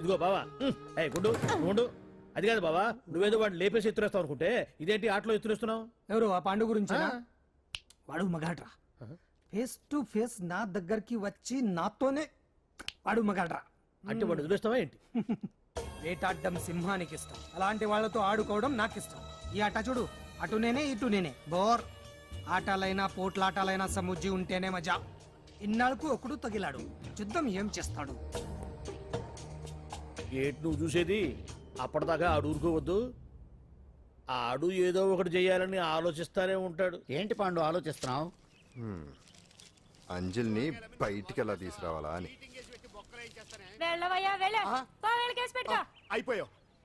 ఇదిగో బావా గుడ్డు ఉండు. అది కాదు బావా, నువ్వేదో వాడిని లేపేసి ఎత్తురేస్తావు అనుకుంటే ఇదేంటి ఆటలో ఎత్తురేస్తున్నావు? ఎవరు ఆ పాండు గురించి? వాడు మగాడ్రా. ఫేస్ టు ఫేస్ నా దగ్గరికి వచ్చి నాతోనే వాడు మగాడ్రా. అంటే వాడు ఎదురేస్తావా ఏంటి? వేటాడ్డం సింహానికి ఇష్టం, అలాంటి వాళ్ళతో ఆడుకోవడం నాకు ఇష్టం. ఈ ఆట చూడు, అటు నేనే ఇటు నేనే. బోర్. ఆటలైనా పోట్లాటలైనా సముజ్జి ఉంటేనే మజా. ఇన్నాళ్ళకు ఒకడు తగిలాడు, యుద్ధం ఏం చేస్తాడు? ఏంటి నువ్వు చూసేది? అప్పటిదాకా ఆడు ఊరుకోవద్దు. ఆడు ఏదో ఒకటి చేయాలని ఆలోచిస్తానే ఉంటాడు. ఏంటి పాండు ఆలోచిస్తున్నావు? అంజలిని బయటికి ఎలా తీసుకురావాలా అని.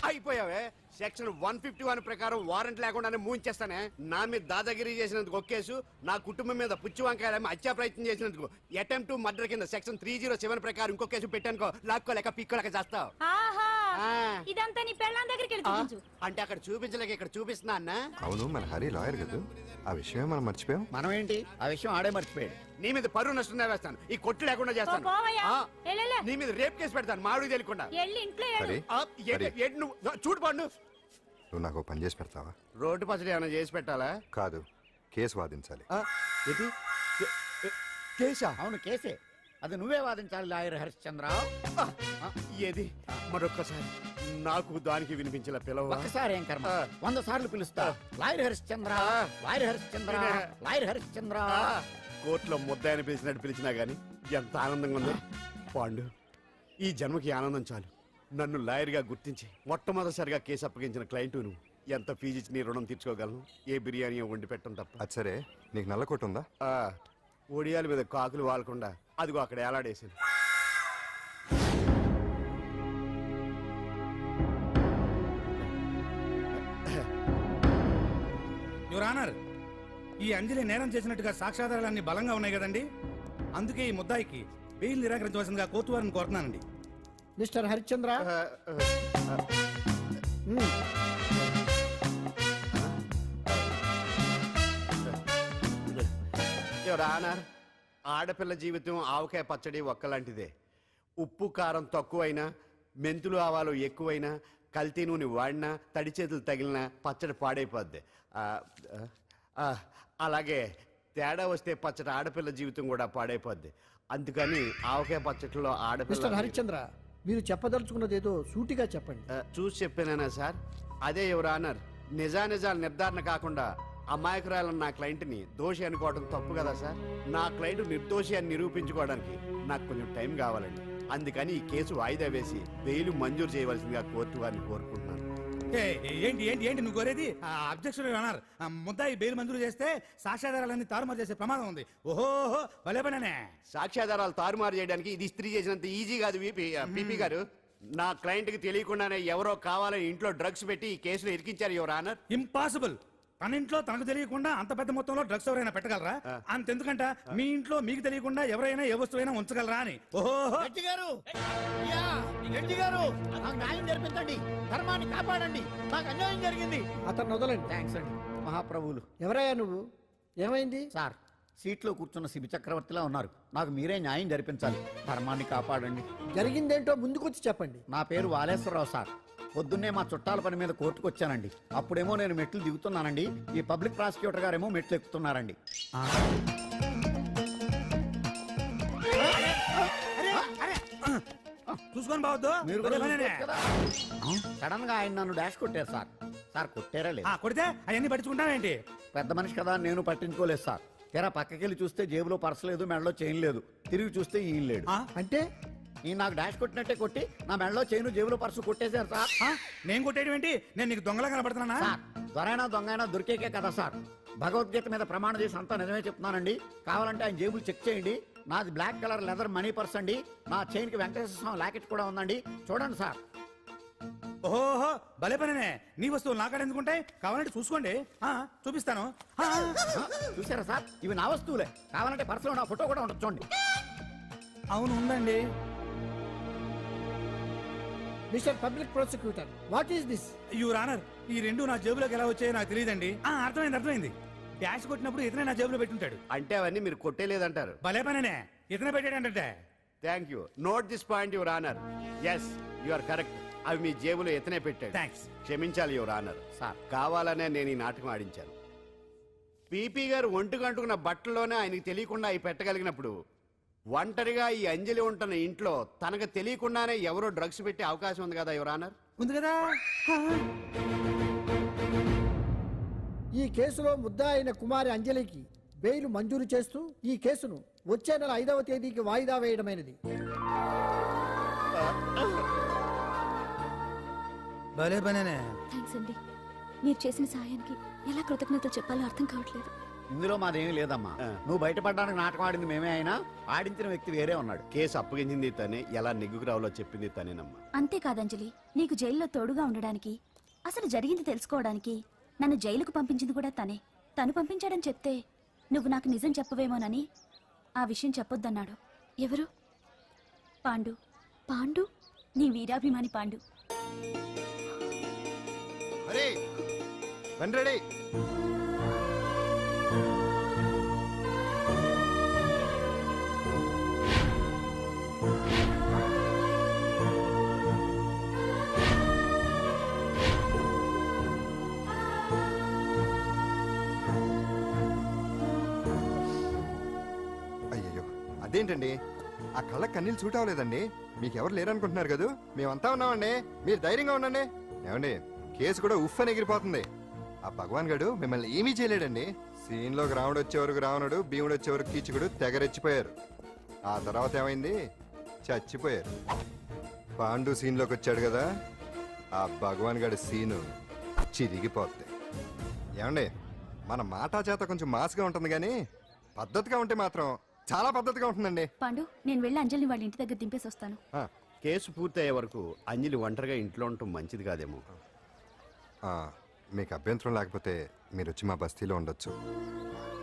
అయిపోయావే. సెక్షన్ 151 ప్రకారం వారెంట్ లేకుండానే మూయించేస్తానే. నా మీద దాదాగిరి చేసినందుకు ఒక కేసు, నా కుటుంబం మీద పుచ్చి వంకాయలు హత్యా ప్రయత్నం చేసినందుకు అటెంప్ట్ టు మర్డర్ కింద సెక్షన్ 307 ప్రకారం ఇంకో కేసు పెట్టానుకో, లాక్కోలేక పిక్కోలేక చేస్తావు. ఇదంతా నీ పెళ్ళాం దగ్గరికి వెళ్ళి చూపించు. అంటే అక్కడ చూపించలేక ఇక్కడ చూపిస్తున్నా అన్న. అవును, మన హరి లాయర్ కదా, ఆ విషయమే మనం మర్చిపోయాం. మనం ఏంటి ఆ విషయం ఆడే మర్చిపోయాడు. నీ మీద పరువు నష్టం వేస్తాను, ఈ కొట్టు లేకుండా చేస్తాను. నీ మీద రేప్ కేసు పెడతాను మామిడికి తెలియకుండా. హరి, నువ్వు చూడు పండు, నువ్వు నాకు పని చేసి పెడతావా? రోడ్డు పచ్చడి ఏమైనా చేసి పెట్టాలా? కాదు, కేసు వాదించాలి. కేసా? అవును కేసే, అది నువ్వే వాదించాలి లాయర్ హరిశ్చంద్ర. ఏది మరొక్కసారి నాకు దానికి వినిపించిన పిలవ. ఒక్కసారి ఏం కర్మ, 100 సార్లు పిలుస్తా. Lawyer Harishchandra, lawyer Harishchandra, lawyer Harishchandra. కోర్టులో ముద్దాయని పిలిచినట్టు పిలిచినా గానీ ఎంత ఆనందంగా ఉంది పాండు. ఈ జన్మకి ఆనందం చాలు. నన్ను లాయర్ గా గుర్తించి మొట్టమొదటిసారిగా కేసు అప్పగించిన క్లయింట్ నువ్వు. ఎంత ఫీజు ఇచ్చి నీ రుణం తీర్చుకోగలను? ఏ బిర్యానీ వండి పెట్టడం తప్ప. అది సరే, నీకు నల్ల కొట్టు ఉందా? ఒడియాల మీద కాకులు వాలకుండా అదిగో అక్కడ ఏలాడేసింది. యువర్ ఆనర్, ఈ అంజలి నేరం చేసినట్టుగా సాక్ష్యాధారాలన్నీ బలంగా ఉన్నాయి కదండి. అందుకే ఈ ముద్దాయికి బెయిల్ నిరాకరించవలసిందిగా కోర్టు వారిని కోరుతున్నానండి. మిస్టర్ హరిశ్చంద్ర, యువర్ ఆనర్, ఆడపిల్ల జీవితం ఆవకాయ పచ్చడి ఒక్కలాంటిదే. ఉప్పు కారం తక్కువైనా, మెంతులు ఆవాలు ఎక్కువైనా, కల్తీ నూనె వాడినా, తడి చేతులు తగిలినా పచ్చడి పాడైపోద్ది. అలాగే తేడా వస్తే పచ్చడి ఆడపిల్ల జీవితం కూడా పాడైపోద్ది. అందుకని ఆవకాయ పచ్చడిలో ఆడపిల్ల. హరిశ్చంద్ర, మీరు చెప్పదలుచుకున్నది ఏదో సూటిగా చెప్పండి. చూసి చెప్పానా సార్? అదే యువర్ ఆనర్, నిజానిజాలు నిర్ధారణ కాకుండా అమాయకురాలన్న నా క్లయింట్ని దోషి అనుకోవడం తప్పు కదా సార్? నా క్లయింట్ నిర్దోషి అని నిరూపించుకోవడానికి నాకు కొంచెం టైం కావాలండి. అందుకని ఈ కేసు వాయిదా వేసి బెయిల్ మంజూరు చేయవలసిందిగా కోర్టు వారిని కోరుకుంటున్నాను. ఏంటి ఏంటి ఏంటి నువ్వు కోరేది? అబ్జెక్షన్ యువర్ ఆనర్, ముద్దాయి బెయిల్ మంజూరు చేస్తే సాక్ష్యాధారాలన్నీ తారుమారు చేసే ప్రమాదం ఉంది. ఓహో భలే పనే. సాక్ష్యాధారాలు తారుమారు చేయడానికి ఇది ఇస్త్రీ చేసినంత ఈజీ కాదు పీపీ గారు. నా క్లయింట్ కి తెలియకుండానే ఎవరో కావాలని ఇంట్లో డ్రగ్స్ పెట్టి ఈ కేసులో ఇరికించారు యువర్ ఆనర్. ఇంపాసిబుల్. తన ఇంట్లో తనకు తెలియకుండా అంత పెద్ద మొత్తంలో డ్రగ్స్ ఎవరైనా పెట్టగలరా? అంతెందుకంట మీ ఇంట్లో మీకు తెలియకుండా ఎవరైనా ఏ వస్తువైనా ఉంచగలరా అని. ఓహో న్యాయం జరిపించండి, ధర్మాన్ని కాపాడండి, నాకు అన్యాయం జరిగింది. అతను వదలండి. థ్యాంక్స్ అండి మహాప్రభువులు. ఎవరయ్యా నువ్వు? ఏమైంది? సార్, సీట్లో కూర్చున్న శిబి చక్రవర్తిలా ఉన్నారు. నాకు మీరే న్యాయం జరిపించాలి, ధర్మాన్ని కాపాడండి. జరిగిందేంటో ముందుకొచ్చి చెప్పండి. నా పేరు వాలేశ్వరరావు సార్. పొద్దున్నే మా చుట్టాల పని మీద కోర్టుకు వచ్చానండి. అప్పుడేమో నేను మెట్లు దిగుతున్నానండి, ఈ పబ్లిక్ ప్రాసిక్యూటర్ గారేమో మెట్లు ఎక్కుతున్నారండి. చూసుకొని బావద్దు. మీరు సడన్ గా ఆయన నన్ను డాష్ కొట్టారు సార్. సార్ కొట్టారా లేదు? కొడితే అవన్నీ పట్టించుకుంటానేంటి? పెద్ద మనిషి కదా, నేను పట్టించుకోలేదు సార్. తెరా పక్కకెళ్ళి చూస్తే జేబులో పర్స్ లేదు, మెడలో చైన్ లేదు. తిరిగి చూస్తే ఈయన లేడు. అంటే నేను నాకు డాష్ కొట్టినట్టే కొట్టి నా మెడలో చైను జేబులో పర్సు కొట్టేశారు సార్. నేను కొట్టేయడం ఏంటి? నేను నీకు దొంగలా కనబడుతున్నా? సార్, దొరైనా దొంగైనా దొరికేకే కదా సార్. భగవద్గీత మీద ప్రమాణం చేసి అంతా నిజమే చెప్తున్నానండి. కావాలంటే ఆయన జేబులు చెక్ చేయండి. నాది black colour leather money purse అండి. నా చైన్ కి వెంకటేశ్వర స్వామి లాకెట్ కూడా ఉందండి, చూడండి సార్. ఓహో భలే పనే. నీ వస్తువులు నాకాడ ఎందుకుంటాయి? కావాలంటే చూసుకోండి, చూపిస్తాను. చూసారా సార్, ఇవి నా వస్తువులే. కావాలంటే పర్సులో నా ఫోటో కూడా ఉండదు, చూడండి. అవును ఉందండి. Mister public prosecutor, what is this? Your honour, ఈ రెండు నా జేబులోకి ఎలా వచ్చాయో నాకు తెలియదండి. అర్థమైంది. డాష్ కొట్టినప్పుడు ఇతనే నా జేబులో పెట్టుంటాడు. అంటే అవన్నీ మీరు కొట్టేలేదంటారు? భలే పనే, ఇతనే పెట్టాడంటే. Thank you. Note this point your honour. Yes, you are correct. అవి మీ జేబులో ఎత్తనే పెట్టాడు. థ్యాంక్స్. క్షమించాలి యువర్ ఆనర్. సార్ కావాలనే నేను ఈ నాటకం ఆడించాను. పీపీ గారు ఒంటికంటుకున్న బట్టల్లోనే ఆయనకి తెలియకుండా అవి పెట్టగలిగినప్పుడు ఒంటరిగా ఈ అంజలి ఉంటున్న ఇంట్లో తనకు తెలియకుండానే ఎవరో డ్రగ్స్ పెట్టే అవకాశం ఉంది కదా యువర్ ఆనర్. ఉంది కదా. ఈ కేసులో ముద్దా అయిన కుమారి అంజలికి బెయిల్ మంజూరు చేస్తూ ఈ కేసును వచ్చే నెల 5వ తేదీకి వాయిదా వేయడమైనది. భలే పనేనే. థ్యాంక్స్ అండి. మీరు చేసిన సహాయానికి ఎలా కృతజ్ఞతలు చెప్పాలో అర్థం కావట్లేదు. ఇందులో మాదేమీ లేదమ్మా. నువ్వు బయటపడడానికి నాటకం ఆడింది మేమే అయినా ఆడించిన వ్యక్తి వేరే ఉన్నాడు. కేసు అప్పగించింది తనే, ఎలా నెగ్గుకు రావాలో చెప్పింది తనేనమ్మా. అంతేకాదంజలి, నీకు జైల్లో తోడుగా ఉండడానికి, అసలు జరిగింది తెలుసుకోవడానికి నన్ను జైలుకు పంపించింది కూడా తనే. తను పంపించాడని చెప్తే నువ్వు నాకు నిజం చెప్పవేమోనని ఆ విషయం చెప్పొద్దన్నాడు. ఎవరు? పాండు. పాండు, నీ వీరాభిమాని పాండు. అరే రండి రెడీ. అయ్యయ్యో అదేంటండి, ఆ కళ్ళ కన్నీళ్ళు సూట్ అవ్వలేదండి. మీకెవరు లేరనుకుంటున్నారు కదా, మేమంతా ఉన్నామండి. మీరు ధైర్యంగా ఉండండి. ఏమండి, కేసు కూడా ఉఫ్ అని ఎగిరిపోతుంది. ఆ భగవాన్ గడు మిమ్మల్ని ఏమీ చేయలేడండి. సీన్లోకి రావణుడు వచ్చే వరకు రావణుడు, భీముడు వచ్చే వరకు కీచుకుడు తెగరెచ్చిపోయారు. ఆ తర్వాత ఏమైంది, చచ్చిపోయారు. పాండు సీన్లోకి వచ్చాడు కదా, ఆ భగవాన్ గడి సీను చిరిగిపోద్ది. ఏమండి, మన మాటా చేత కొంచెం మాస్గా ఉంటుంది కానీ పద్ధతిగా ఉంటే మాత్రం చాలా పద్ధతిగా ఉంటుందండి. పాండు, నేను వెళ్ళి అంజలిని వాళ్ళ ఇంటి దగ్గర దింపేసి వస్తాను. ఆ, కేసు పూర్తయ్యే వరకు అంజలి ఒంటరిగా ఇంట్లో ఉండటం మంచిది కాదేమో. ఆ, మీకు అభ్యంతరం లేకపోతే మీరు వచ్చి మా బస్తీలో ఉండొచ్చు.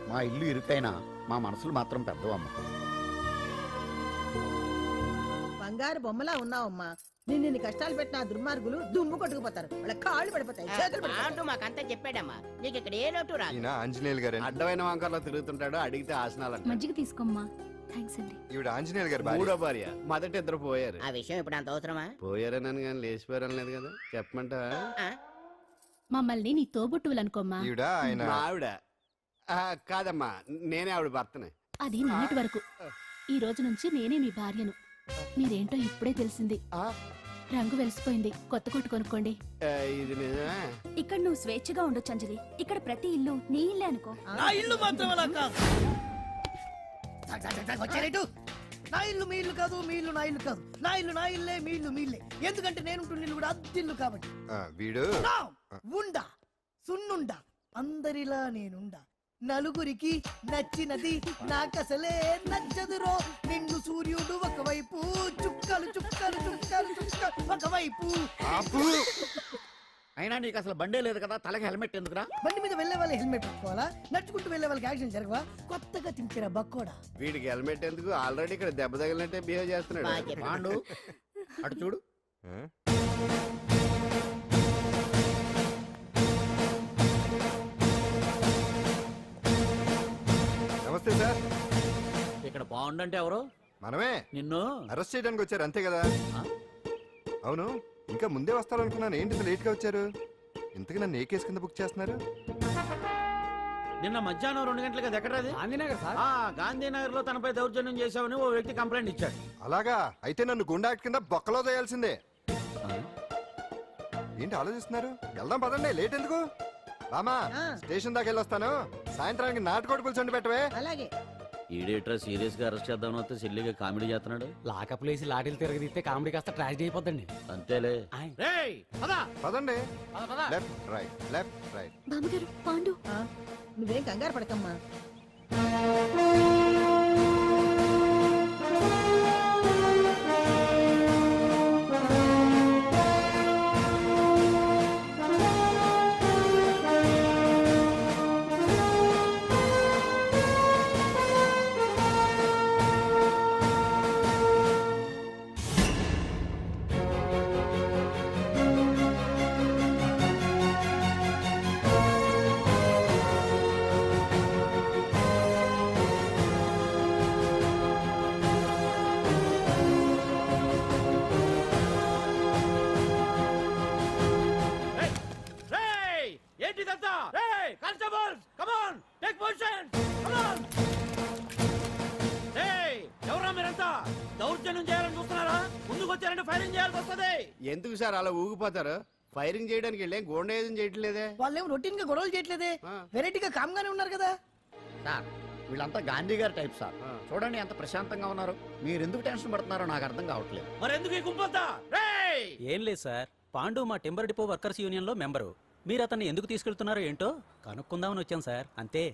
మా ఇల్లు ఇరుకైనా మా మనసులు మాత్రం పెద్దవమ్మ. బంగారు బొమ్మలా ఉన్నావమ్మా. నిన్ను కష్టాలు పెట్టిన ఆ దుర్మార్గులు దుమ్ము కొట్టుకుపోతారు. వాళ్ళ కాళ్ళు పడిపోతాయి, చేతులు పడిపోతాయి. మాకంతా చెప్పాడమ్మా. నీకు ఇక్కడ ఏ లోటు రాదు. ఈయన ఆంజనేయులు గారు. అడ్డమైన వంకర్లో తిరుగుతుంటాడు, అడిగితే ఆసనాలంట. మజ్జిగ తీసుకోమ్మా. థ్యాంక్స్ అండి. ఈవిడ ఆంజనేయులు గారు భార్య. మూడో భార్య. మొదట ఇద్దరు పోయారు. ఆ విషయం ఇప్పుడు అంత అవసరమా? పోయారనని కానీ లేచిపోయారని లేదు కదా. చెప్పమంట ఆ? మమ్మల్ని నీ తోబుట్టువులనుకోమ్మా. ఈవిడ ఆయన ఆవిడ కాదమ్మా, నేనే ఆవిడ భర్తనే. అది నిన్నటి వరకు. ఈ రోజు నుంచి నేనే మీ భార్యను. మీరేంటో ఇప్పుడే తెలిసింది. రంగు వెలిసిపోయింది, కొత్త కొట్టు కొనుక్కోండి. ఇది నిజమే. ఇక్కడ నువ్వు స్వేచ్ఛగా ఉండొచ్చు అంజలి. ఇక్కడ ప్రతి ఇల్లు నీ ఇల్లే అనుకో. నా ఇల్లు మాత్రం అలా కాదు. వచ్చారేటు. నా ఇల్లు మీ ఇల్లు కాదు, మీ ఇల్లు నా ఇల్లు కాదు. నా ఇల్లు నా ఇల్లే, మీ ఇల్లు మీ ఇల్లే. ఎందుకంటే నేను ఇల్లు కూడా అద్దిల్లు కాబట్టి. వీడు నా ఉండా సున్నుండా అందరిలా నేనుండా. నలుగురికి నచ్చినది నాకసలే నచ్చదురో. నిన్ను సూర్యుడు ఒకవైపు, చుక్కలు చుక్కలు చుక్కలు చుక్కలు ఒకవైపు. అయినా నీకు అసలు బండే లేదు కదా, తలకి హెల్మెట్ ఎందుకురా? బండి మీద వెళ్లే వాళ్ళు హెల్మెట్ పెట్టుకోవాలా? నడుచుకుంటూ వెళ్లే వాళ్ళకి యాక్సిడెంట్ జరగవా? కొత్తగా తింటారా బక్కోడా? వీడికి హెల్మెట్ ఎందుకు, ఆల్రెడీ ఇక్కడ దెబ్బ తగిలినట్టే బిహేవ్ చేస్తున్నాడు. పాండు అటు చూడు. ఆ? నమస్తే సార్. ఇక్కడ బాగుండంటే ఎవరు? మనమే. నిన్ను అరెస్ట్ చేయడానికి వచ్చారు అంతే కదా? అవును, ఇంకా ముందే వస్తారనుకున్నాను. ఏంటి ఇంత లేట్గా వచ్చారు? ఇంతకు నన్ను ఏ కేసు కింద బుక్ చేస్తున్నారు? నిన్న మధ్యాహ్నం 2 గంటలకి అది ఎక్కడది? గాంధీనగర్ లో తనపై దౌర్జన్యం చేశామని ఓ వ్యక్తి కంప్లైంట్ ఇచ్చాడు. అలాగా? అయితే నన్ను గుండా యాక్ట్ కింద బొక్కలో చేయాల్సిందే. ఏంటి ఆలోచిస్తున్నారు? వెళ్దాం పదండి, లేట్ ఎందుకు? రామా, స్టేషన్ దాకా వెళ్ళొస్తాను. సాయంత్రానికి నాటుకోడి పులుసు వండి పెట్టవే. అలాగే. ఈడేట్రా సీరియస్ గా అరెస్ట్ చేద్దాం వస్తే సిల్లిగా కామెడీ చేస్తున్నాడు. లాకప్ లేసి లాఠీలు తిరగదీస్తే కామెడీ కాస్త ట్రాజడీ అయిపోద్దండి. అంతేలే. పదండి. Left right, left right. బామ్మగారు, పాండు. నువ్వేం కంగారు పడకమ్మా. ఊగిపోవాల్సి వస్తుంది. ఎందుకు సార్ అలా ఊగిపోతారు? ఫైరింగ్ చేయడానికి వెళ్ళేం గోండేజం చేయట్లేదే. వాళ్ళేం రొటీన్ గా గొడవలు చేయట్లేదే, ఆ. వెరైటీగా కామ్ గానే ఉన్నారు కదా. సార్ వీళ్ళంతా గాంధీ గారి టైప్ సార్. చూడండి ఎంత ప్రశాంతంగా ఉన్నారు. మీరు ఎందుకు టెన్షన్ పడుతున్నారో నాకు అర్థం కావట్లేదు. మరెందుకు ఈ గుంపంతా? రేయ్! ఏం లేదు సార్, పాండు మా టింబర్ డిపో వర్కర్స్ యూనియన్ లో మెంబరు. మీరు అతన్ని ఎందుకు తీసుకెళ్తున్నారో ఏంటో కనుక్కుందామని వచ్చాం సార్, అంతే.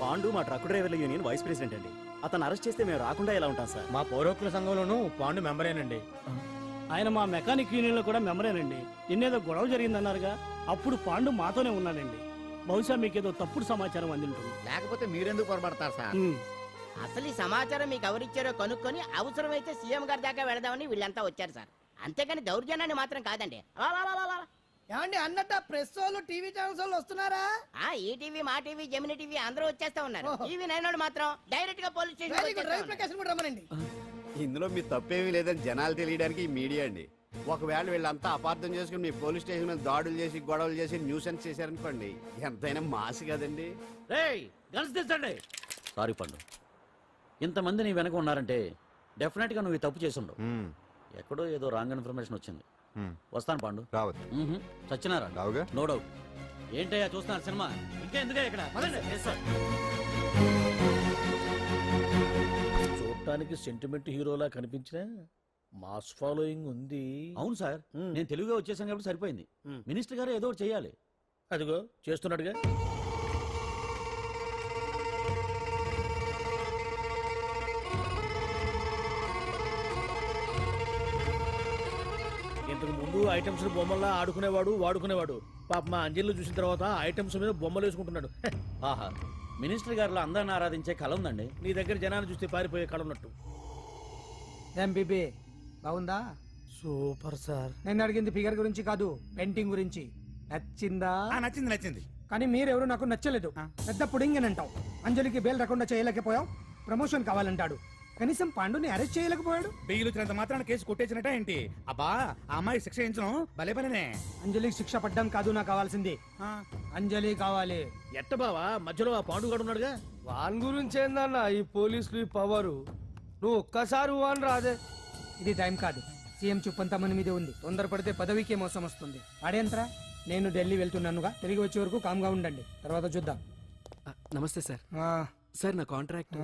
పాండు మా ట్రక్ డ్రైవర్ల యూనియన్ వైస్ ప్రెసిడెంట్ అండి. అతను అరెస్ట్ చేస్తే మేము రాకుండా ఎలా ఉంటాం సార్? మా పౌరోక్ల సంఘంలోనూ పాండు మెంబరేనండి. ఆయన మా మెకానిక్ యూనియన్ లో కూడా మెంబరేనండి. నిన్నేదో గొడవ జరిగిందన్నారుగా, అప్పుడు పాండు మాతోనే ఉన్నాడండి. బహుశా మీకేదో తప్పుడు సమాచారం అందింటుంది. లేకపోతే మీరెందుకు పొరపడతారు సార్? అసలు ఈ సమాచారం మీకు ఎవరిచ్చారో కనుక్కొని అవసరమైతే సీఎం గారి దాకా వెళదామని వీళ్ళంతా వచ్చారు సార్. అంతేగాని దౌర్జన్యాన్ని మాత్రం కాదండి. ఏమండి అన్నట్టు ప్రెస్ వాళ్ళు టీవీ ఛానల్స్ వాళ్ళు వస్తున్నారా? ఈ టీవీ, మా టీవీ, జమిని టీవీ అందరూ వచ్చేస్తా ఉన్నారు. టీవీ నైన్ మాత్రం డైరెక్ట్ గా police very good, Ravi station. Prakasam కూడా రమ్మనండి. ఇందులో మీ తప్పేమీ లేదని జనాలు తెలియడానికి ఈ మీడియా అండి. ఒకవేళ వీళ్ళంతా అపార్థం చేసుకుని మీ పోలీస్ స్టేషన్ మీద దాడులు చేసి గొడవలు చేసి న్యూసెన్స్ చేశారనుకోండి, ఎంతైనా మాసి కదండి. రేయ్, గన్స్ తెచ్చండి. సారీ పండు, ఇంతమంది నీ వెనక ఉన్నారంటే డెఫినెట్ గా నువ్వు ఈ తప్పు చేసి ఉండవు. మ్మ్. ఎక్కడో ఏదో రాంగ్ ఇన్ఫర్మేషన్ వచ్చింది. మ్మ్. వస్తాను పాండు. రావద్దు. చచ్చినారా? రావుగా. No doubt. ఏంటయ్యా చూస్తున్నారు సినిమా? ఇంకా ఎందుకే ఇక్కడ? పదండి. చూడటానికి సెంటిమెంట్ హీరోలా కనిపించిన మాస్ ఫాలోయింగ్ ఉంది. అవును సార్, నేను తెలుగుగా వచ్చేసాను కాబట్టి సరిపోయింది. మినిస్టర్ గారు ఏదో ఒకటి చేయాలి. అదిగో చేస్తున్నాడుగా. ఇంతకు ముందు ఐటమ్స్ బొమ్మల్లా ఆడుకునేవాడు, వాడుకునేవాడు. పాప మా అంజలిలో చూసిన తర్వాత ఐటమ్స్ మీద బొమ్మలు వేసుకుంటున్నాడు. ఆహా, మినిస్టర్ గారిలో అందరిని ఆరాధించే కళ ఉందండి. నీ దగ్గర జనాన్ని చూస్తే పారిపోయే కళ ఉన్నట్టు. ఏం బీబీ బాగుందా? Super sir. నేను అడిగింది ఫిగర్ గురించి కాదు, పెయింటింగ్ గురించి. నచ్చిందా? నచ్చింది నచ్చింది. కానీ మీరెవరు నాకు నచ్చలేదు. పెద్ద పుడింగనంటావు, అంజలికి బెయిల్ రాకుండా చేయలేకపోయావు, ప్రమోషన్ కావాలంటాడు. కనీసం పాండుని అరెస్ట్ చేయలేకపోయాడు. బెయిల్ వచ్చినంత మాత్రాన కేసు కొట్టేసినట్ట ఏంటి? అబ్బా, ఆ అమ్మాయి శిక్ష వేయించడం భలే పనినే. అంజలికి శిక్ష పడ్డం కాదు నాకు కావాల్సింది, అంజలి కావాలి. ఎట్ట బావా, మధ్యలో ఆ పాండుగాడు ఉన్నాడుగా. వాన్ గురించి ఏందన్నా ఈ పోలీసులు పవరు? నువ్వు ఒక్కసారి వాన్ రాదే. ఇది టైం కాదు, సీఎం చూపంతా మన మీదే ఉంది. తొందరపడితే పదవికే మోసం వస్తుంది. అడేంట్రా, నేను ఢిల్లీ వెళ్తున్నానుగా, తిరిగి వచ్చే వరకు కామ్గా ఉండండి, తర్వాత చూద్దాం. నమస్తే సార్. సార్ నా కాంట్రాక్ట్.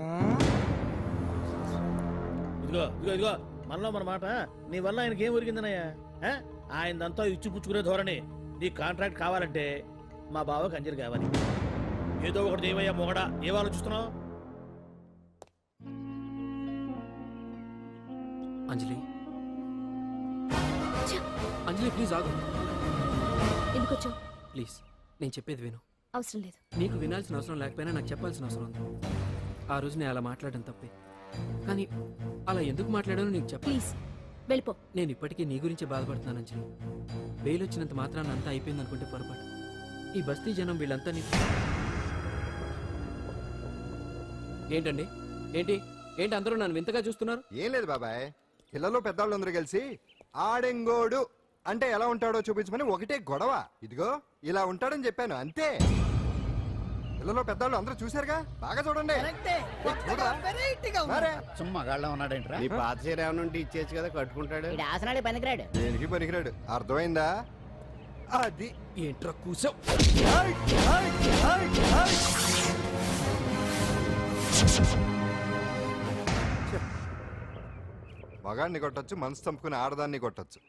ఇదిగో ఇదిగో ఇదిగో, మనలో మన మాట. నీ వల్ల ఆయనకి ఏం ఒరిగిందనయ్యా? ఆయనదంతా ఇచ్చిపుచ్చుకునే ధోరణి. నీ కాంట్రాక్ట్ కావాలంటే మా బావకి అంజలి కావాలి. ఏదో ఒకటి ఏమయ్యా మొగడా, ఏం ఆలోచిస్తున్నావు? అంజలి, అంజలి ప్లీజ్ ఆగు. ఎందుకు వచ్చావు? ప్లీజ్ నేను చెప్పేది విను. అవసరం లేదు. నీకు వినాల్సిన అవసరం లేకపోయినా నాకు చెప్పాల్సిన అవసరం ఉంది. ఆ రోజు నేను అలా మాట్లాడడం తప్పే, కానీ అలా ఎందుకు మాట్లాడానో నీకు చెప్పాలి. ప్లీజ్ వెళ్ళిపో. నేను ఇప్పటికీ నీ గురించి బాధపడుతున్నాను అంజలి. బెయిల్ వచ్చినంత మాత్రాన అంతా అయిపోయింది అనుకుంటే పొరపాటు. ఈ బస్తీ జనం వీళ్ళంతా ఏంటండి, ఏంటి ఏంటి అందరూ నన్ను వింతగా చూస్తున్నారు? ఏం లేదు బాబాయ్, పిల్లలు పెద్దవాళ్ళు అందరూ కలిసి ఆడెంగోడు అంటే ఎలా ఉంటాడో చూపించమని ఒకటే గొడవ. ఇదిగో ఇలా ఉంటాడని చెప్పాను అంతే. పిల్లలు పెద్దవాళ్ళు అందరూ చూశారుగా, బాగా చూడండి. మరే. సుమ్మా గాళ్ళ ఉన్నాడేంట్రా? నీ పాత చీర ఏమైనా ఉంటే ఇచ్చేచ్చు కదా, కట్టుకుంటాడు. ఈడు ఆసనాడే పనికిరాడు. దేనికి పనికిరాడు, అర్థమైందా? అది ఏంట్రా కూసావ్? మగాడిని కొట్టచ్చు, మనసు చంపుకుని ఆడదాన్ని కొట్టచ్చు.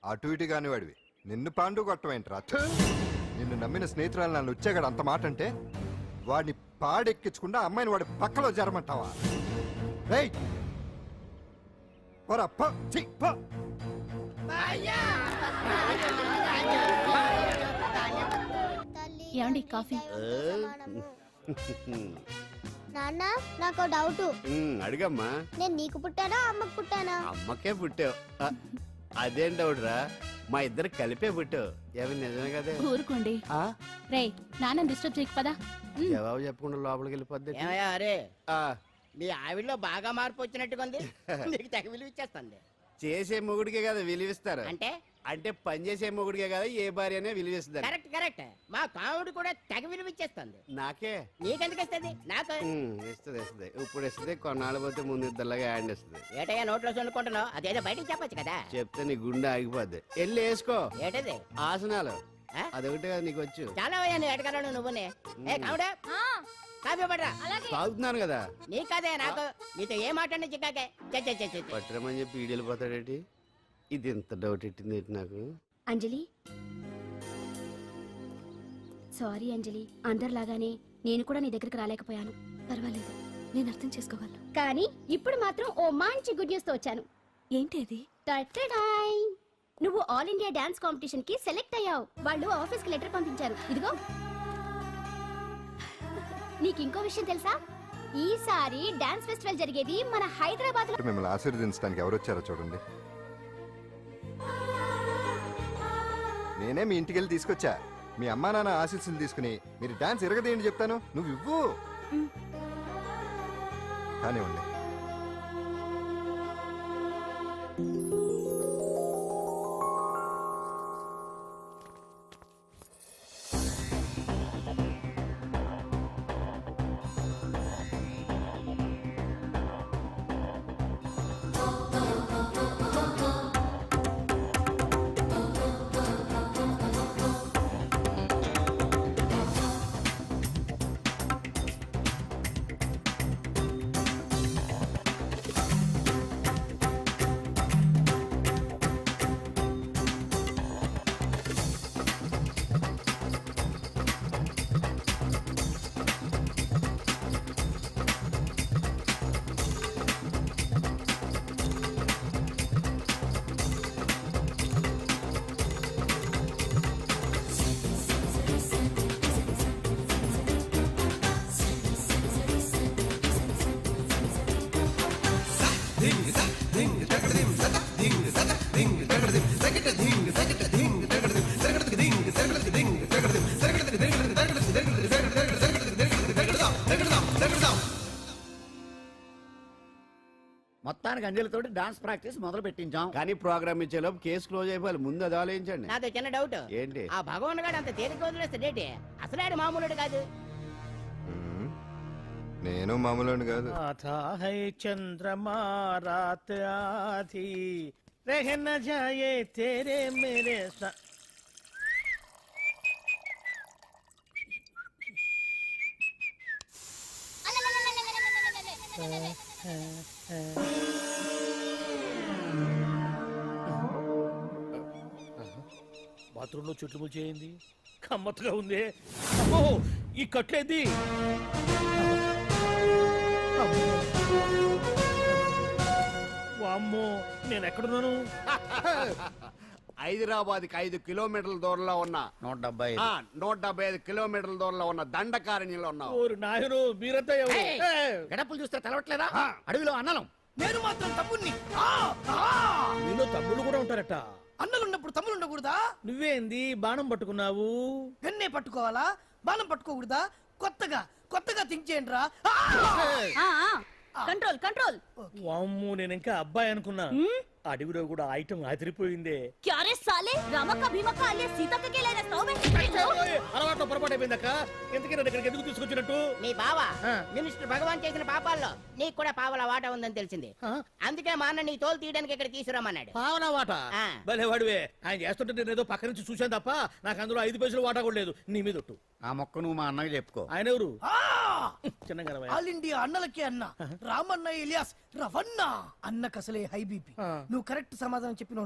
అటు ఇటు కాని వాడివి నిన్ను పాండు కొట్టమేంట్రా? నిన్ను నమ్మిన స్నేహితురాలు నన్ను వచ్చాగాడు అంత మాట అంటే, వాడిని పాడెక్కించకుండా అమ్మాయిని వాడి పక్కలో జరమంటావా? రేయ్ పోరా, పో, ఛీ, పో. ఏమండి కాఫీ? నాన్న నాకు డౌట్. అడిగమ్మా. నేను నీకు పుట్టానా అమ్మకు పుట్టానా? అమ్మకే పుట్టావు. అదేం డౌట్ రా, మా ఇద్దరు కలిపే పుట్టావు. ఏమి నిజమే కదే? ఊరుకోండి. రే నాన్న డిస్టర్బ్ చేయకు పదా. జవాబు చెప్పకుండా లోపలికి వెళ్ళిపోద్ది. ఏమయ్యా అరే, మీ ఆవిడలో బాగా మార్పు వచ్చినట్టుగా ఉంది. నీకు తెగ విలువ ఇచ్చేస్తుంది. చేసే మొగుడికే కదా విలువిస్తారు. అంటే అంటే పనిచేసే మొగుడికే కదా ఏ భార్య అనే విలువిస్తుంది కరెక్ట్ కరెక్ట్ మా కావుడు కూడా తెగ విలువిచ్చేస్తుంది. నాకే నీకెందుకు ఇస్తుంది? నాకు ఇస్తుంది ఇప్పుడు ఇస్తుంది కొన్నాళ్ళు పోతే ముందు ఇద్దరులాగా హ్యాండ్ ఇస్తుంది. ఏటయ్యా నోట్లో చల్లుకుంటున్నావు? అదేదో బయటికి చెప్పొచ్చు కదా. చెప్తే నీ గుండె ఆగిపోద్ది. వెళ్ళి వేసుకో ఏటది? ఆసనాలు. ఆ? అదొకటే కదా నీకు వచ్చు. చాలా అయ్యా నువ్వు ఎడగలను నువ్వునే. ఏ కావుడా కాఫీ పడరా. తాగుతున్నాను కదా. నీ కదే నాకు నీతో ఏ మాట్లాడి చిక్కాకే. పట్టరమని చెప్పి ఈడు వెళ్ళిపోతాడేటి. ఇది ఎంత డౌట్ ఎట్టింది ఏంటి నాకు. అంజలి సారీ అంజలి, అందరిలాగానే నేను కూడా నీ దగ్గరికి రాలేకపోయాను. పర్వాలేదు, నేను అర్థం చేసుకోగలను. కానీ ఇప్పుడు మాత్రం ఓ మంచి గుడ్ న్యూస్ తో వచ్చాను. ఏంటి అది? టటడాయ్! నువ్వు ఆల్ ఇండియా డాన్స్ కాంపిటీషన్ కి సెలెక్ట్ అయ్యావు. వాళ్ళు ఆఫీస్ కి లెటర్ పంపించారు. ఇదిగో. నీకు ఇంకో విషయం తెలుసా? ఈసారి డాన్స్ ఫెస్టివల్ జరిగేది మన హైదరాబాద్ లో. మిమ్మల్ని ఆశీర్వదించడానికి ఎవరు వచ్చారో చూడండి. నేనే మీ ఇంటికి వెళ్ళి తీసుకొచ్చా. మీ అమ్మా నాన్న ఆశీస్సులు తీసుకుని మీరు డాన్స్ ఎరగదేంటి చెప్తాను. నువ్వు ఇవ్వు. కానివ్వండి. మొత్తానికి అంజలితోటి డాన్స్ ప్రాక్టీస్ మొదలు పెట్టించాం. కానీ ప్రోగ్రామ్ ఇచ్చేలోపు కేసు క్లోజ్ అయిపోవాలి. ముందు అది ఆలోచించండి. నాతో చిన్న డౌట్. ఏంటి? ఆ భగవాన్ గారు అంత తేలిక వదిలేస్తాడేటి? అసలు ఆడు మామూలుడు కాదు. నేను మామూలు కాదు. आता है चंद्रमा रात आधी रह न जाए तेरे मेरे साथ. బాత్రూంలో చెట్లు ముచ్చేయింది. కమ్మత్తుగా ఉంది. అమ్మో, ఈ కట్లేది. వామ్మో, నేను ఎక్కడున్నాను? హైదరాబాద్ కి 5 కిలోమీటర్ల దూరంలో ఉన్న 175 175 కిలోమీటర్ల దూరంలో ఉన్న దండకారణ్యంలో ఉన్నావు. ఓరు నాయను, మీరంతా ఎవరు? గడపలు చూస్తే తెలవట్లేదా? అడవిలో అన్నలం. నేను మాత్రం తమ్ముణ్ణి. మీలో తమ్ముళ్ళు కూడా ఉంటారట. అన్నలున్నప్పుడు తమ్ముడు ఉండకూడదా? నువ్వేంది బాణం పట్టుకున్నావు? వెన్నే పట్టుకోవాలా? బాణం పట్టుకోకూడదా? కొత్తగా థింక్ చేయండి రా. Control control. వామ్మో, నేను ఇంకా అబ్బాయి అనుకున్నా. అడవిలో కూడా ఐటమ్ అదిరిపోయిందే. క్యారే సాలే, రామక్క భీమక్క అలియా సీతక్క కే లేనా సౌమే. అలవాట్లో పొరపాటు అయిపోయిందక్క. ఎందుకు నన్ను ఇక్కడికి ఎందుకు తీసుకొచ్చినట్టు? మీ బావ మినిస్టర్ భగవాన్ చేసిన పాపాల్లో నీకు కూడా పావల వాటా ఉందని తెలిసింది. అందుకే మా అన్న నీ తోలు తీయడానికి ఇక్కడ తీసుకురామన్నాడు. పావలా వాటా? ఆ. భలే వాడివే. ఆయన చేస్తుంటే నేను ఏదో పక్క నుంచి చూశాను తప్ప నాకు అందులో 5 పైసలు వాటా కూడా లేదు. నీ మీద ఒట్టు. ఆ మొక్క నువ్వు మా అన్నకి చెప్పుకో. ఆయన ఎవరు? చిన్నగా ఆల్ ఇండియా అన్నలకే అన్న రామన్న ఇలియాస్ రవన్న. అన్నకు అసలే హై బీపీ. నువ్వు కరెక్ట్ సమాధానం చెప్పిన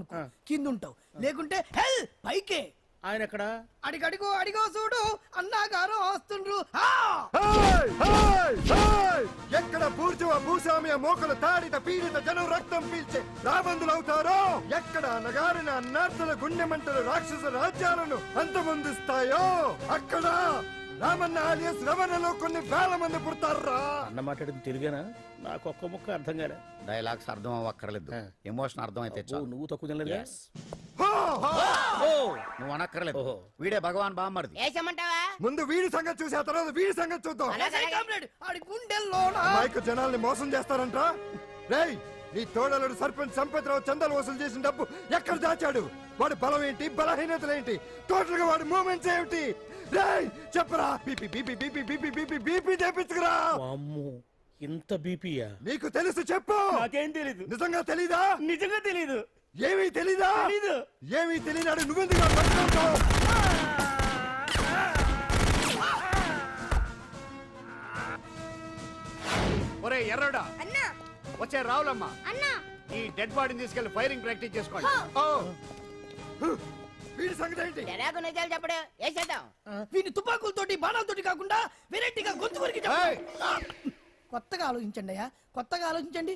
కింద ఉంటావు, లేకుంటే హెల్ పైకే. ఆయన ఎక్కడ? అడిగో చూడు, అన్నగారు వస్తుండ్రు. ఎక్కడ బూర్జువ భూస్వామ్య మోకలు తాడిత పీడిత జనం రక్తం పీల్చే రాబందులవుతారో, ఎక్కడ నగారిన అన్నార్థుల గుండె మంటలు రాక్షస రాజ్యాలను అంతమొందిస్తాయో, అక్కడ రామన్న ఆలియస్ రమణలో కొన్ని వేల మంది పుడతారా. అన్న మాట్లాడింది తెలుగేనా? నాకు ఒక్క ముక్క అర్థం కాలే. డైలాగ్స్ అర్థం అవ్వక్కర్లేదు, ఎమోషన్ అర్థం అయితే చాలు. నువ్వు తక్కువ తినలేదు. నువ్వు అనక్కర్లేదు. వీడే భగవాన్ బామ్మర్ది. వేసమంటావా? ముందు వీడి సంగతి చూసి ఆ తర్వాత వీడి సంగతి చూద్దాం. ఆడి గుండెల్లోన మైకు జనాల్ని మోసం చేస్తారంట. రేయ్, నీ తోడలుడు సర్పంచ్ సంపత్రావు చందాలు వసూలు చేసిన డబ్బు ఎక్కడ దాచాడు? వాడి బలం ఏంటి, బలహీనతలేంటి, టోటల్ గా వాడి మూమెంట్స్ ఏమిటి? రేయ్ చెప్పరా. BP BP BP BP BP BP చేపించుకురా. అమ్మో ఇంత బీపీయా? నీకు తెలుసు చెప్పు. నాకేం తెలీదు. నిజంగా తెలీదా? నిజంగా తెలీదు. ఏమీ తెలీదా? తెలీదు. ఏమీ తెలియనాడు నువ్వెందుకు పట్టుకుంటావు? ఒరే ఎర్రడా వచ్చే రావులమ్మా, ఈ డెడ్ బాడీని తీసుకెళ్లి ఫైరింగ్ ప్రాక్టీస్ చేసుకోండి. వీడి సంగతి ఏంటి? ఎలాగో నిజాలు చెప్పడు వేసేద్దాం. వీని తుపాకులతోటి బాణాలతోటి కాకుండా వెరైటీగా గొంతు వరకు కొత్తగా ఆలోచించండి అయ్యా, కొత్తగా ఆలోచించండి.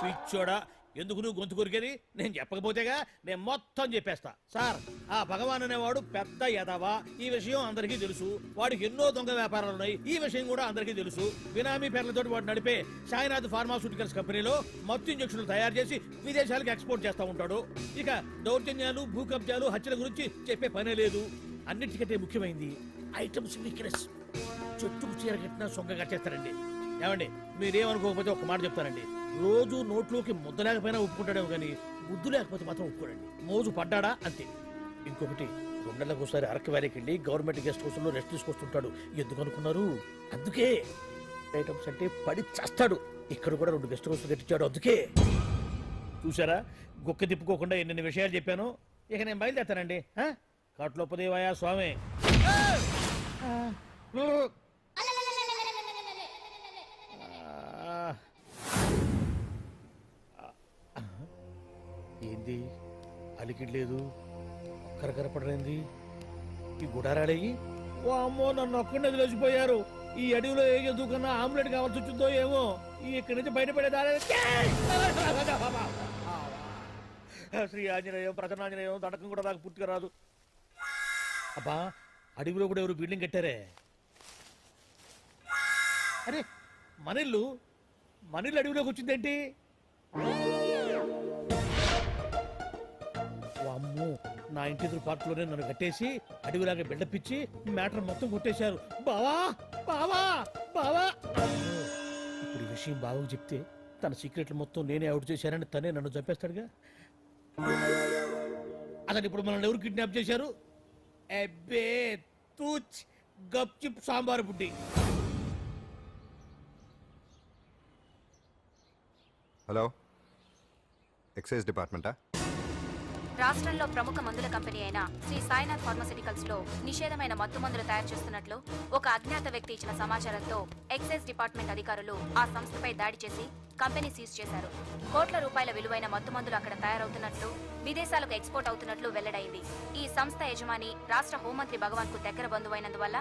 పిచ్చోడా, ఎందుకు నువ్వు గొంతు కొరికేది? నేను చెప్పకపోతేగా నేను మొత్తం చెప్పేస్తా. సార్, ఆ భగవాన్ అనేవాడు పెద్ద యదవ, ఈ విషయం అందరికీ తెలుసు. వాడికి ఎన్నో దొంగ వ్యాపారాలు ఉన్నాయి, ఈ విషయం కూడా అందరికీ తెలుసు. బినామీ పేర్లతోటి వాడు నడిపే సాయినాథ్ ఫార్మాస్యూటికల్స్ కంపెనీలో మత్తు ఇంజక్షన్లు తయారు చేసి విదేశాలకు ఎక్స్పోర్ట్ చేస్తా ఉంటాడు. ఇక దౌర్జన్యాలు, భూ కబ్జాలు, హత్యల గురించి చెప్పే పనే లేదు. అన్నిటికంటే ముఖ్యమైనది ఐటమ్స్ వీక్నెస్. చెట్టుకు చీర కట్టినా సొంగ కట్టేస్తారండి. ఏమండి, మీరేమనుకోకపోతే ఒక మాట చెప్తానండి. రోజు నోట్లోకి ముద్ద లేకపోయినా ఒప్పుకుంటాడేమో కానీ ముద్దు లేకపోతే మాత్రం ఒప్పుకోడండి. మోజు పడ్డాడా అంతే. ఇంకొకటి, 2 నెలలకు ఒకసారి అరకు వ్యాలీకి వెళ్ళి గవర్నమెంట్ గెస్ట్ హౌస్ లో రెస్ట్ తీసుకొస్తుంటాడు. ఎందుకు అనుకున్నారు? అందుకే. ఐటమ్స్ అంటే పడి చేస్తాడు. ఇక్కడ కూడా 2 గెస్ట్ హౌస్ కట్టించాడు. అందుకే. చూసారా, గుక్క తిప్పుకోకుండా ఎన్ని విషయాలు చెప్పాను. ఇక నేను బయలుదేరుతానండి. కాట్లోపదేవాయా స్వామి. ఏంది అలికిడ్లేదు, ఒక్కరు కనపడలేంది? ఈ గుడారాడయ్యి ఓ అమ్మో, నన్ను ఒక్కడిని వదిలేసిపోయారు. ఈ అడవిలో ఏ జంతువుకన్నా ఆమ్లెట్ కావాల్సి వచ్చిందో ఏమో. ఇక్కడి నుంచి బయటపడేదారే. శ్రీ ఆంజనేయం, ప్రసన్నాంజనేయం, దండకం కూడా నాకు పూర్తిగా రాదు. అబ్బా, అడవిలో కూడా ఎవరు బిల్డింగ్ కట్టారే? అరే, మనిల్లు అడవిలోకి వచ్చిందేంటి? అమ్మో, నా ఇంటి ఎదురు పార్కులోనే నన్ను కట్టేసి అడవిలాగా బిల్డపిచ్చి మ్యాటర్ మొత్తం కొట్టేశారు. బావా బావా బావా. ఇప్పుడు ఈ విషయం బావకు చెప్తే తన సీక్రెట్లు మొత్తం నేనే అవుట్ చేశానని తనే నన్ను చంపేస్తాడుగా. అతను ఇప్పుడు మనల్ని ఎవరు కిడ్నాప్ చేశారు? అబ్బే తూచ్, గప్ చిప్ సాంబార్ బుడ్డి. హలో, ఎక్సైజ్ డిపార్ట్మెంటా? రాష్ట్రంలో ప్రముఖ మందుల కంపెనీ అయిన శ్రీ సాయినాథ్ ఫార్మాస్యూటికల్స్ లో నిషేధమైన మత్తు మందులు తయారు చేస్తున్నట్లు ఒక అజ్ఞాత వ్యక్తి ఇచ్చిన సమాచారంతో ఎక్సైజ్ డిపార్ట్మెంట్ అధికారులు ఆ సంస్థపై దాడి చేసి కంపెనీ సీజ్ చేశారు. కోట్ల రూపాయల విలువైన మత్తు మందులు అక్కడ తయారవుతున్నట్లు, విదేశాలకు ఎక్స్పోర్ట్ అవుతున్నట్లు వెల్లడైంది. ఈ సంస్థ యజమాని రాష్ట్ర హోంమంత్రి భగవాన్ కు దగ్గర బంధువైనందువల్ల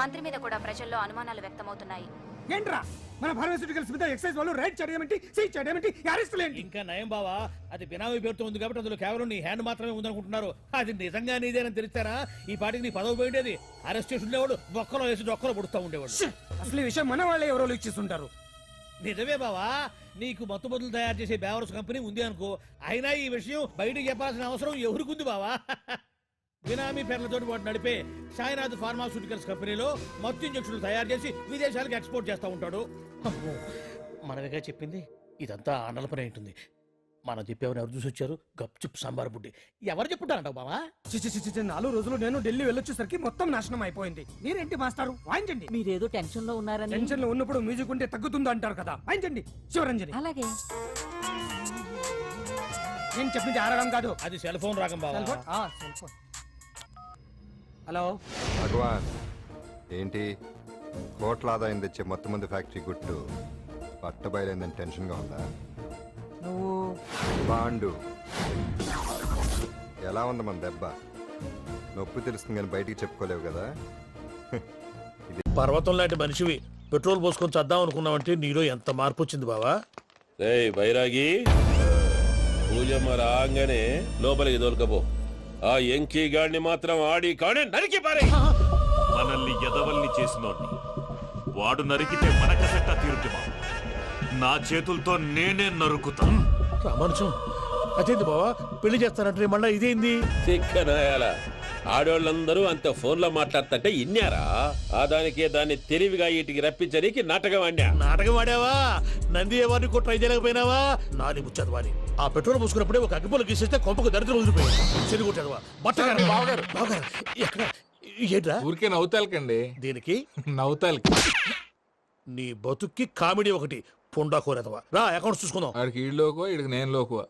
మంత్రి మీద కూడా ప్రజల్లో అనుమానాలు వ్యక్తమవుతున్నాయి. ఏంట్రా, మన ఫార్మాస్యూటికల్స్ మీద ఎక్సైజ్ వాళ్ళు రైడ్ చేయడమేంటి, సీజ్ చేయడమేంటి, అరెస్ట్ లేంటి? ఇంకా నయం బావా, అది బినామీ పేరుతో ఉంది కాబట్టి అందులో కేవలం నీ హ్యాండ్ మాత్రమే ఉందనుకుంటున్నారు. అది నిజంగా నీదేనని తెలిస్తారా ఈ పాటికి నీ పదవి పోయిండేది. అరెస్ట్ చేసి ఉండేవాడు, బొక్కలో వేసి డొక్కలో పుడుతూ ఉండేవాడు. అసలు ఈ విషయం మన వాళ్ళే ఎవరో ఇచ్చేస్తుంటారు. నిజమే బావా, నీకు మత్తు మందులు తయారు చేసే బేవర్స్ కంపెనీ ఉంది అనుకో, అయినా ఈ విషయం బయటకు చెప్పాల్సిన అవసరం ఎవరికుంది బావా? బినామీ పేర్లతోటి వాడు నడిపే సాయినాథ్ ఫార్మాస్యూటికల్స్ కంపెనీలో మత్తు ఇంజక్షన్లు తయారు చేసి విదేశాలకు ఎక్స్పోర్ట్ చేస్తూ ఉంటాడు. అమ్మో, మనమేగా చెప్పింది. ఇదంతా ఆనల పని ఉంటుంది. మనం చెప్పేవని ఎవరు చూసి వచ్చారు? గప్ చిప్ సాంబార్ బుడ్డి. ఎవరు చెప్పుంటారంట బావా? 4 రోజులు నేను ఢిల్లీ వెళ్ళొచ్చేసరికి మొత్తం నాశనం అయిపోయింది. మీరేంటి మాస్టారు, వాయించండి. మీరేదో టెన్షన్ లో ఉన్నారని. టెన్షన్ లో ఉన్నప్పుడు మ్యూజిక్ ఉంటే తగ్గుతుంది అంటారు కదా, వాయించండి. శివరంజని. అలాగే. నేను చెప్పింది ఆరడం కాదు, అది సెల్ ఫోన్ రాగం బావా. Cell phone. హలో భగవాన్, ఏంటి కోట్ల ఆదాయం తెచ్చే మొత్తం మంది ఫ్యాక్టరీ గుట్టు పట్టబయలైందని టెన్షన్గా ఉందా? నువ్వు బాండు ఎలా ఉంది మన దెబ్బ? నొప్పి తెలుస్తుంది కానీ బయటికి చెప్పుకోలేవు కదా. పర్వతం లాంటి మనిషివి పెట్రోల్ పోసుకొని చద్దాం అనుకున్నావంటే నీలో ఎంత మార్పు వచ్చింది బావా. బైరాగి, పూజమ్మ రాగానే లోపలికి దొరకపో. ఆ ఎంకీ గాడిని మాత్రం ఆడి కాడే నరికి పారే. మనల్ని ఎదవల్ని చేసినోడ్ని వాడు నరికితే మనకసట్ట తీరుతుమా? నా చేతులతో నేనే నరుకుతా. రామానుజం, అదేంది బావా, పెళ్లి చేస్తానంటే మళ్ళా ఇదేంది? తిక్కనాయాల ఆడోళ్ళందరూ అంత ఫోన్లో మాట్లాడుతుంటే ఇన్నారా ఆ దానికే దాన్ని తెలివిగా వీటికి రప్పించడానికి నాటకం ఆడా. నాటకం ఆడావా? నంది ఎవరిని కూడా ట్రై చేయలేకపోయినావా? నాది ముచ్చదు వారి ఆ పెట్రోల్ పోసుకున్నప్పుడే ఒక అగ్గిపోలు గీసేస్తే కొంపకు దరిద్రం వదిలిపోయింది. చెరుగుంటావా ఎక్కడ ఏంట్రా? ఊరికే నవ్వుతాలకండి. దీనికి నవ్వుతాలకి నీ బతుక్కి కామెడీ ఒకటి పుండా కోరేదవా. రా అకౌంట్స్ చూసుకుందాం. ఆడికి ఈడులోకో ఇడికి నేను లోకువ.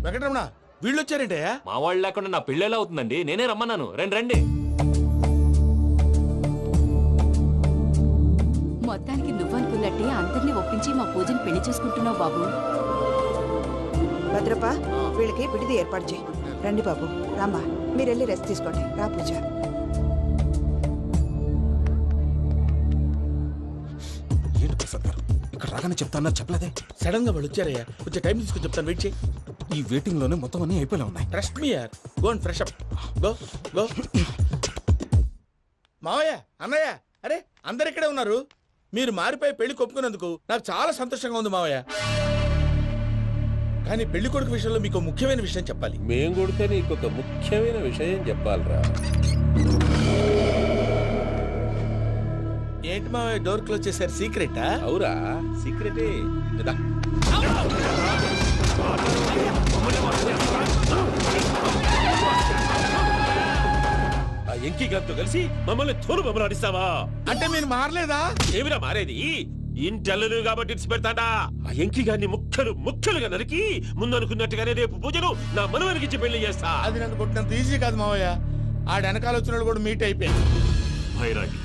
వెంకటరమణ వీళ్ళు వచ్చారంటే మా వాళ్ళు లేకుండా నా పెళ్ళేలా అవుతుందండి. నేనే రమ్మన్నాను. రండి రండి. మొత్తానికి నువ్వనుకున్నట్టే అందరినీ ఒప్పించి మా పూజని పెళ్లి చేసుకుంటున్నావు బాబు. భద్రప వీళ్ళకి పిడిది ఏర్పాటు చేయి. రండి బాబు, రామ్మా మీరు వెళ్ళి రెస్ట్ తీసుకోండి. రా పూజ. ఏంటి ప్రసాద్ గారు ఇక్కడ రాగానే చెప్తాను చెప్పలేదే? సడన్ గా వాళ్ళు వచ్చారయ్యా. కొంచెం టైం తీసుకొని చెప్తాను. వెయిట్ చేయి. ఈ వెయిటింగ్ లోనే మొత్తం అన్ని అయిపోయినా ఉన్నాయి. ట్రస్ట్ మీ యార్. Go and fresh up. Go go. మావయ్య, అన్నయ్య, అరే అందరు ఇక్కడే ఉన్నారు. మీరు మారిపోయి పెళ్లి కొప్పుకున్నందుకు నాకు చాలా సంతోషంగా ఉంది మావయ్య. కానీ పెళ్లి కొడుకు విషయంలో మీకు ముఖ్యమైన విషయం చెప్పాలి. మేం కొడితే నీకు ఒక ముఖ్యమైన విషయం చెప్పాలరా. ఏంటి మావయ్య డోర్ క్లోజ్ చేశారు? సీక్రెటా? అవురా, సీక్రెటే. ఆ ఎంకి గారితో కలిసి మమ్మల్ని తోలు బొమ్మలాడిస్తావా? అంటే మీరు మారలేదా? ఏమిరా మారేది? ఇంటల్లు కాబట్టి ఇడిచి పెడతాడా? ఆ ఎంకి గారిని ముక్కలుగా నరికి ముందు అనుకున్నట్టుగానే రేపు పూజను నా మనవనికిచ్చి పెళ్లి చేస్తా. అది నన్ను కొట్టినంత ఈజీ కాదు మావయ్య. ఆ వెనకాల వచ్చిన వాళ్ళు కూడా మీట్ అయిపోయారు. భైరాగి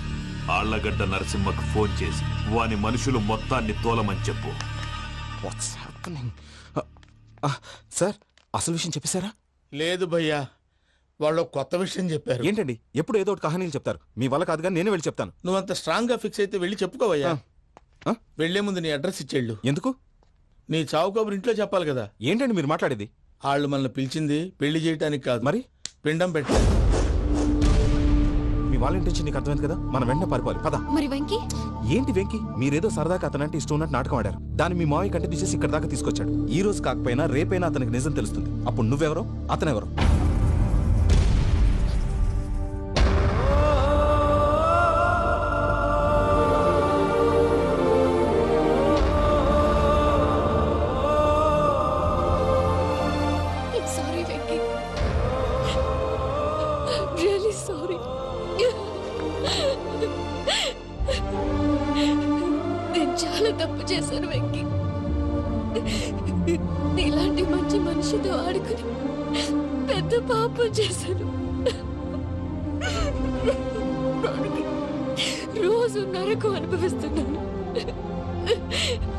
ఆళ్లగడ్డ నరసింహకు ఫోన్ చేసి వాని మనుషులు మొత్తాన్ని తోలమని చెప్పు. సార్ అసలు విషయం చెప్పేశారా? లేదు భయ్యా, వాళ్ళు కొత్త విషయం చెప్పారు. ఏంటండి ఎప్పుడు ఏదో ఒకటి కహానీలు చెప్తారు. మీ వల్ల కాదుగా, నేనే వెళ్ళి చెప్తాను. నువ్వంత స్ట్రాంగ్ గా ఫిక్స్ అయితే వెళ్ళి చెప్పుకోవయ్యా. వెళ్లే ముందు నీ అడ్రస్ ఇచ్చేళ్ళు. ఎందుకు? నీ చావు కబురు ఇంట్లో చెప్పాలి కదా. ఏంటండి మీరు మాట్లాడేది? వాళ్ళు మనల్ని పిలిచింది పెళ్లి చేయటానికి కాదు, మరి పిండం పెట్టారు. మీ వాళ్ళ ఇంటి నుంచి నీకు అర్థమైంది కదా, మనం వెంటనే పారిపోవాలి. పద. మరి వెంకీ? ఏంటి వెంకి? మీరేదో సరదాగా అతనంటే ఇష్టం ఉన్నట్టు నాటకం ఆడారు. దాన్ని మీ మావయ్య కంటే తీసేసి ఇక్కడ దాకా తీసుకొచ్చాడు. ఈ రోజు కాకపోయినా రేపైనా అతనికి నిజం తెలుస్తుంది. అప్పుడు నువ్వెవరో అతనెవరో. Sorry Venky, really sorry. నేను చాలా తప్పు చేశాను వెంకీ. నీలాంటి మంచి మనిషితో ఆడుకుని పెద్ద పాపం చేశాను. రోజు నరకం అనుభవిస్తున్నాను.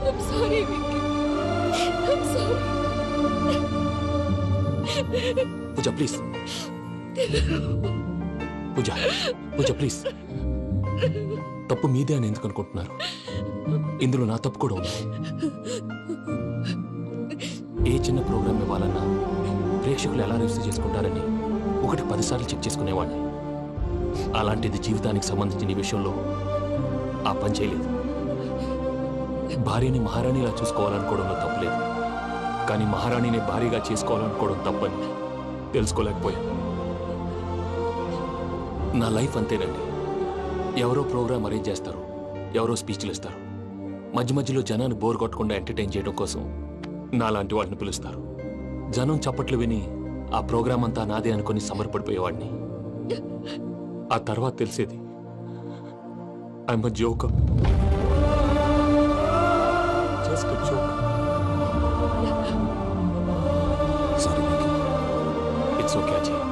I'm sorry Venky, I'm sorry. Pooja please. Pooja please. తప్పు మీదే అని ఎందుకు అనుకుంటున్నారు? ఇందులో నా తప్పు కూడా ఉంది. ఏ చిన్న ప్రోగ్రామ్ ఇవ్వాలన్నా ప్రేక్షకులు ఎలా రిసీవ్ చేసుకుంటారని 1-10 సార్లు చెక్ చేసుకునేవాడిని. అలాంటిది జీవితానికి సంబంధించిన ఈ విషయంలో ఆ పని చేయలేదు. భార్యని మహారాణిలా చూసుకోవాలనుకోవడంలో తప్పులేదు, కానీ మహారాణిని భార్యగా చేసుకోవాలనుకోవడం తప్పని తెలుసుకోలేకపోయా. నా లైఫ్ అంతేనండి. ఎవరో ప్రోగ్రామ్ అరేంజ్ చేస్తారు, ఎవరో స్పీచ్లు ఇస్తారు. మధ్య మధ్యలో జనాన్ని బోర్ కొట్టకుండా ఎంటర్టైన్ చేయడం కోసం నాలాంటి వాడిని పిలుస్తారు. జనం చప్పట్లు విని ఆ ప్రోగ్రామ్ అంతా నాదే అనుకుని సమర్పడిపోయేవాడిని. ఆ తర్వాత తెలిసేది I'm a joker. Just a joker. Sorry, it's okay Ajay.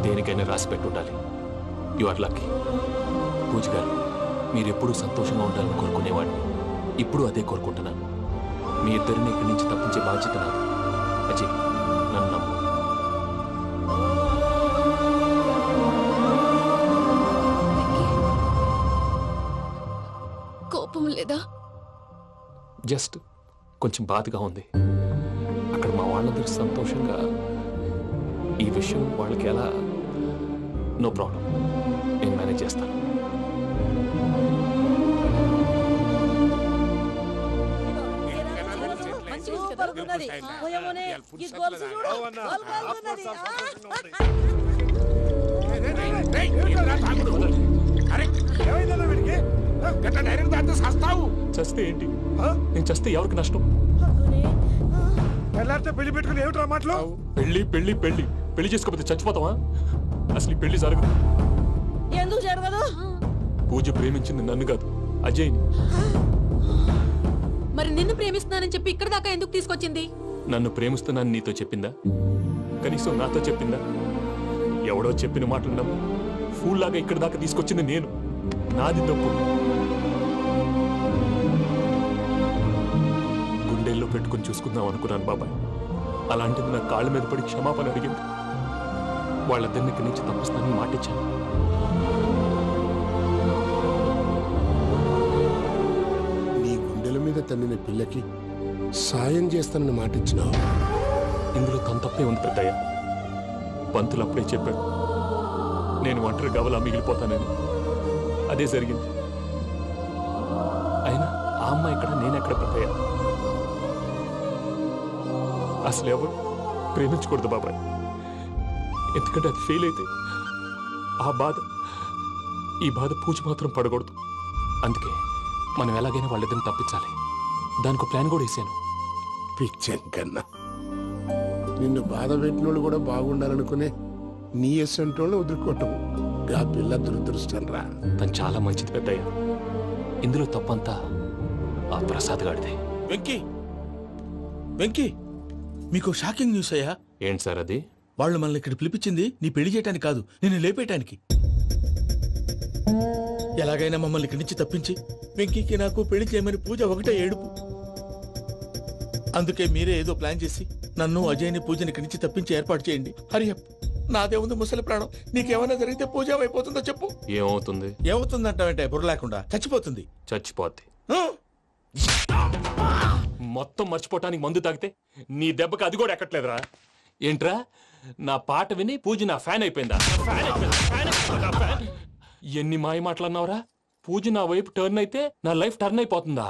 దేనికైనా రాసి పెట్టుండాలి. You are lucky. Pooja garu, మీరు ఎప్పుడూ సంతోషంగా ఉండాలని కోరుకునేవాడిని. ఇప్పుడు అదే కోరుకుంటున్నాను. మీ ఇద్దరిని ఇక్కడి నుంచి తప్పించే బాధ్యత నాది. అజయ్, నన్ను నమ్ము. జస్ట్ కొంచెం బాధగా ఉంది. అక్కడ మా వాళ్ళందరూ సంతోషంగా ఈ విషయం వాళ్ళకి ఎలా నో ప్రాబ్లం, నేను మేనేజ్ చేస్తాను. చస్తే ఏంటి? నేను చస్తే ఎవరికి నష్టం? పెళ్లి పెట్టుకుని ఏమిట్రా మాటలు? పెళ్లి పెళ్లి పెళ్లి పెళ్లి చేసుకోకపోతే చచ్చిపోతావా? అసలు ఈ పెళ్లి జరగదు. ఎందుకు జరగదు? పూజ ప్రేమించింది నన్ను కాదు, అజయ్ని. మరి నిన్ను ప్రేమిస్తున్నానని చెప్పి ఇక్కడ దాకా ఎందుకు తీసుకొచ్చింది? నన్ను ప్రేమిస్తున్నాను నీతో చెప్పిందా? కనీసం నాతో చెప్పిందా? ఎవడో చెప్పిన మాటలు నమ్ము ఫూల్ లాగా ఇక్కడ దాకా తీసుకొచ్చింది నేను. నాది తప్పు. గుండెల్లో పెట్టుకుని చూసుకుందాం అనుకున్నాను బాబాయ్. అలాంటిది నా కాళ్ళ మీద పడి క్షమాపణ అడిగింది. వాళ్ళిద్దరిని ఇక్కడి నుంచి తప్పిస్తానని మాటిచ్చాను. నీ గుండెల మీద తన్నిన పిల్లకి సాయం చేస్తానని మాటిచ్చినావు. ఇందులో తన తప్పే ఉంది పెద్దయ్య. పంతులు అప్పుడే చెప్పాడు నేను ఒంటరి గవలా మిగిలిపోతానని. అదే జరిగింది. అయినా ఆ అమ్మాయి ఎక్కడ, నేనెక్కడ పెద్దయ్య? అసలు ఎవరు ప్రేమించకూడదు బాబాయ్. ఎందుకంటే అది ఫెయిల్ అయితే ఈ బాధ పూజ మాత్రం పడకూడదు. అందుకే మనం ఎలాగైనా వాళ్ళిద్దరిని తప్పించాలి. దానికి ప్లాన్ కూడా వేసాను. పిచ్చం కన్నా నిన్ను బాధ పెట్టినోళ్ళు కూడా బాగుండాలనుకునే నీ ఎస్సంటోళ్ళు వదులుకోవటం ఆ పిల్ల దురదృష్టం రా. తను చాలా మంచిది పెద్దయ్య. ఇందులో తప్పంతా ఆ ప్రసాద్ గాడిదే. వెంకీ వెంకీ, మీకు షాకింగ్ న్యూస్ అయ్యా. ఏంటి సార్ అది? వాళ్ళు మనల్ని ఇక్కడ పిలిపించింది నీ పెళ్లి చేయడానికి కాదు, నిన్ను లేపేయటానికి. ఎలాగైనా మమ్మల్ని ఇక్కడి నుంచి తప్పించి వెంకీకి నాకు పెళ్లి చేయమని పూజ ఒకటే ఏడుపు. అందుకే మీరే ఏదో ప్లాన్ చేసి నన్ను అజయ్ని పూజని ఇక్కడి నుంచి తప్పించి ఏర్పాటు చేయండి. హరియప్, నాదే ఉంది ముసలి ప్రాణం. నీకేమైనా జరిగితే పూజ అయిపోతుందో చెప్పు. ఏమవుతుంది? ఏమవుతుందంటావంటే బుర్ర లేకుండా చచ్చిపోతుంది. చచ్చిపోద్ది. మొత్తం మర్చిపోవటానికి మందు తాగితే నీ దెబ్బకి అది కూడా ఎక్కట్లేదురా. ఏంట్రా, నా పాట విని పూజ నా ఫ్యాన్ అయిపోయిందా? ఎన్ని మాయ మాటలన్నావురా? పూజ నా వైపు టర్న్ అయితే నా లైఫ్ టర్న్ అయిపోతుందా?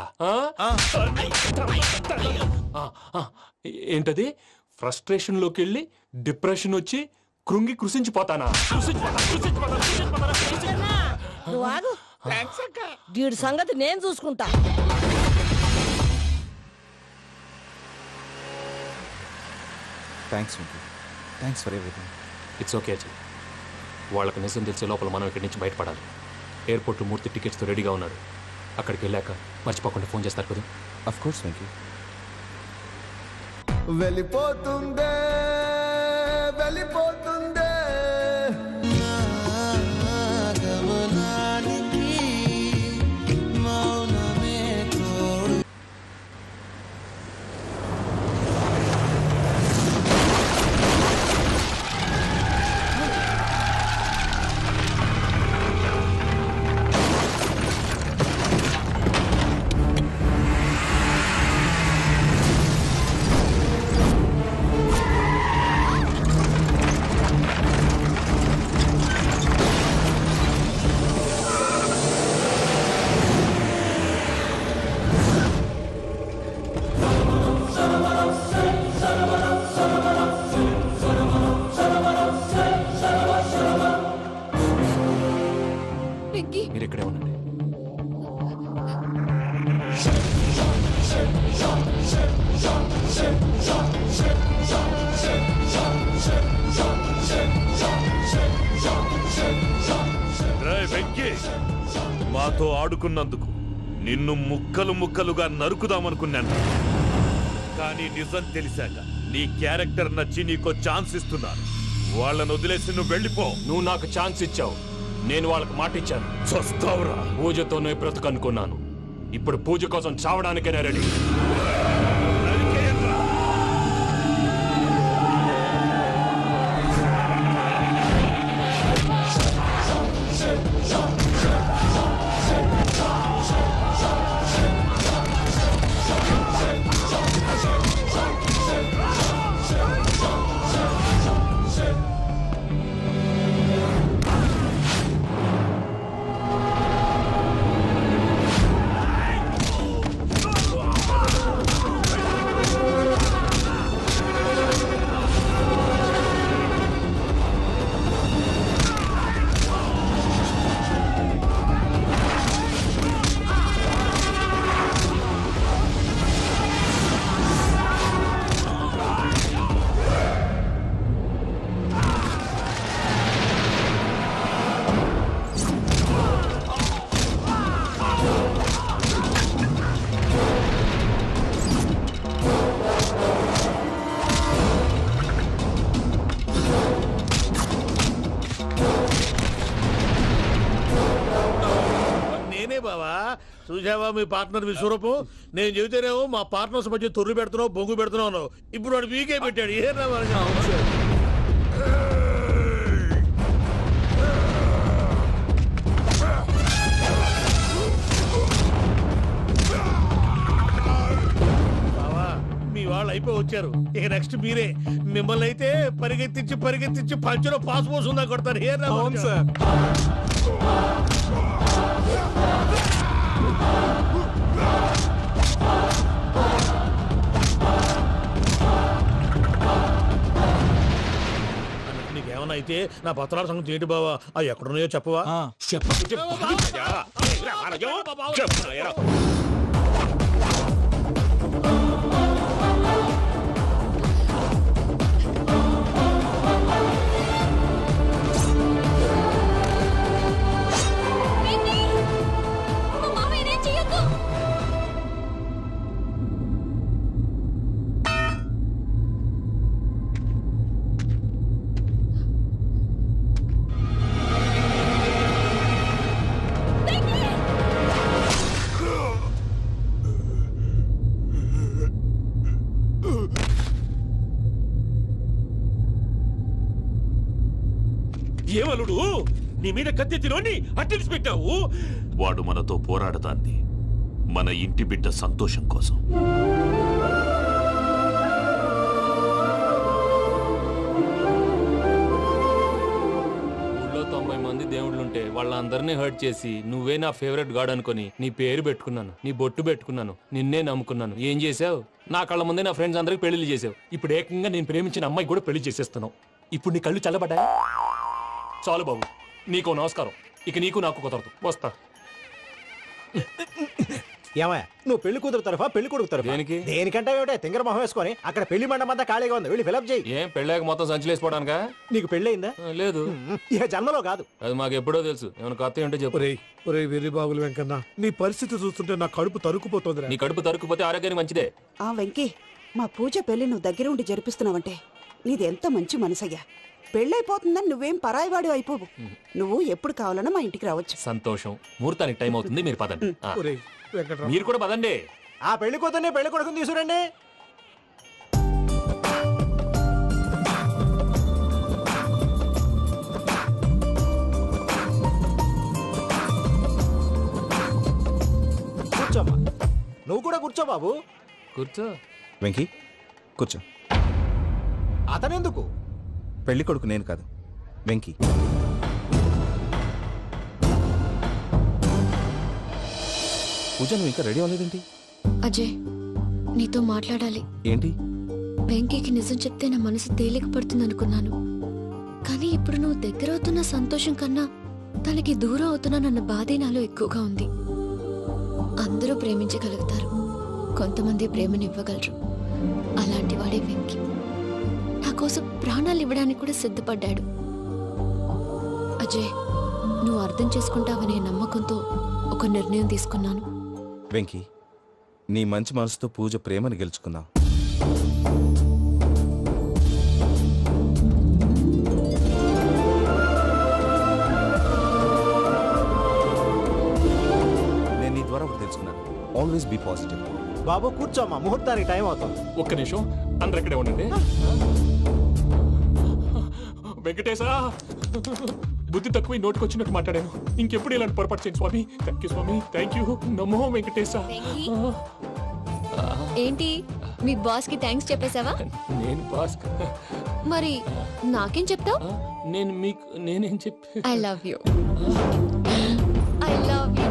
ఏంటది? ఫ్రస్ట్రేషన్ లోకి వెళ్ళి డిప్రెషన్ వచ్చి కృంగి కృషించిపోతానా? వీడి సంగతి నేను చూసుకుంటా. Thanks for everything. It's okay Ajay. వాళ్ళకి నిజం తెలిసే లోపల మనం ఇక్కడి నుంచి బయటపడాలి. ఎయిర్పోర్ట్ మూర్తి టికెట్స్తో రెడీగా ఉన్నాడు. అక్కడికి వెళ్ళాక మర్చిపోకుండా ఫోన్ చేస్తారు కదా. Of course Venky. వెళ్ళిపోతుందే వెళ్ళిపోతుందే మీరు ఇక్కడే ఉండండి. వెంకీ, మాతో ఆడుకున్నందుకు నిన్ను ముక్కలు ముక్కలుగా నరుకుదామనుకున్నాను. కానీ నిజం తెలిసాక నీ క్యారెక్టర్ నచ్చి నీకో ఛాన్స్ ఇస్తున్నాను. వాళ్ళను వదిలేసి నువ్వు వెళ్ళిపో. నువ్వు నాకు ఛాన్స్ ఇచ్చావు, నేను వాళ్ళకి మాట ఇచ్చాను. చస్తావురా. పూజతోనే బ్రతుకనుకున్నాను. ఇప్పుడు పూజ కోసం చావడానికైనా రెడీ. చూసావా మీ పార్ట్నర్ విశ్వరూపం? నేను చెబితేనేమో మా పార్ట్నర్స్ మధ్య తొర్రు పెడుతున్నావు, బొంగు పెడుతున్నావు. ఇప్పుడు వాడు వీకే పెట్టాడు. ఏ మీ వాళ్ళు అయిపోయి వచ్చారు. ఇక నెక్స్ట్ మీరే. మిమ్మల్ని అయితే పరిగెత్తించి పంచలో పాస్ పోసుందా కొడతారు. ఏ సార్ నీకేమన్నా అయితే నా పత్రాల సంగతి ఏంటి బావా? అవి ఎక్కడున్నాయో చెప్పవా? ఏమలుడు నీ మీద కత్తెత్తిలోని అట్టెలిసి పెట్టావు. వాడు మనతో పోరాడతాంది మన ఇంటి బిడ్డ సంతోషం కోసం. ఊళ్ళో 90 మంది దేవుళ్ళుంటే వాళ్ళందరినీ హర్ట్ చేసి నువ్వే నా ఫేవరెట్ గాడ్ అనుకుని నీ పేరు పెట్టుకున్నాను, నీ బొట్టు పెట్టుకున్నాను, నిన్నే నమ్ముకున్నాను. ఏం చేసావు? నా కళ్ళ ముందే నా ఫ్రెండ్స్ అందరికి పెళ్లి చేసావు. ఇప్పుడు ఏకంగా నేను ప్రేమించిన అమ్మాయి కూడా పెళ్లి చేసేస్తున్నావు. ఇప్పుడు నీ కళ్ళు చల్లబడ్డాయి. చాలు బాబు, నీకు నమస్కారం. ఇక నీకు నాకు కుదరదు. వస్తా. ఏమయ్య, నువ్వు పెళ్లి కూతురు తరఫా పెళ్లి కొడుకు తరఫా? దేనికి? దేనికంటే ఏమిటే తింగర మొహం వేసుకొని అక్కడ పెళ్లి మండపం అంతా ఖాళీగా ఉంది, వెళ్ళి ఫిలప్ చేయి. ఏం పెళ్ళాక మొత్తం సంచలేసిపోవడానికా? నీకు పెళ్ళయిందా? లేదు. ఇక జన్మలో కాదు. అది మాకు ఎప్పుడో తెలుసు. ఏమైనా కొత్త ఉంటే చెప్పు. ఒరే వెర్రి బాగులు వెంకన్న, నీ పరిస్థితి చూస్తుంటే నా కడుపు తరుక్కుపోతుంది. నీ కడుపు తరుక్కుపోతే ఆరోగ్యానికి మంచిదే. ఆ వెంకీ, మా పూజ పెళ్లి నువ్వు దగ్గర ఉండి జరిపిస్తున్నావంటే నీది ఎంత మంచి మనసయ్యా. పెళ్ళైపోతుందని నువ్వేం పరాయివాడు అయిపోవు. నువ్వు ఎప్పుడు కావాలన్నా మా ఇంటికి రావచ్చు. సంతోషం. ముహూర్తానికి టైం అవుతుంది, మీరు పదండి. మీరు కూడా పదండి. ఆ పెళ్లి కూతుర్ని పెళ్లి కొడుకుని తీసుకురండి. కూర్చోమ్మా. నువ్వు కూడా కూర్చో బాబు. కూర్చో. వెంకీ కూర్చో. అతనెందుకు? పెళ్లి కొడుకు నేను కాదు, వెంకీ. పూజ, నువ్వు ఇంకా రెడీ అవ్వలేదేంటి? అజయ్, నీతో మాట్లాడాలి. ఏంటి? వెంకీకి నిజం చెప్తే నా మనసు తేలిక పడుతుంది అనుకున్నాను. కానీ ఇప్పుడు నువ్వు దగ్గర అవుతున్న సంతోషం కన్నా తనకి దూరం అవుతున్నానన్న బాధే నాలో ఎక్కువగా ఉంది. అందరూ ప్రేమించగలుగుతారు, కొంతమంది ప్రేమనివ్వగలరు. అలాంటి వాడే వెంకీ. నా కోసం ప్రాణాలు ఇవ్వడానికి కూడా సిద్ధపడ్డాడు. అజయ్, నువ్వు అర్థం చేసుకుంటావనే నమ్మకంతో ఒక నిర్ణయం తీసుకున్నాను. వెంకీ, నీ మంచి మనసుతో పూజ ప్రేమను గెలుచుకున్నావు. నేను నీ ద్వారా ఒకటి తెలుసుకున్నాను. Always be positive. బాబు కూర్చోమ్మా, ముహూర్తానికి టైం అవుతుంది. ఒక్క నిమిషం, అందరు ఇక్కడే ఉండండి. వెంకటేశా, బుద్ధి తక్కువ నోటికి వచ్చినట్టు మాట్లాడాను. ఇంకెప్పుడు ఇలాంటి పొరపాటు చేయండి స్వామి. థ్యాంక్ యూ స్వామి, థ్యాంక్ యూ. నమో వెంకటేశా. ఏంటి, మీ బాస్ కి థ్యాంక్స్ చెప్పేశావా? నేను బాస్ మరి నాకేం చెప్తావు? నేను మీకు నేనేం చెప్పి I love you. I love you.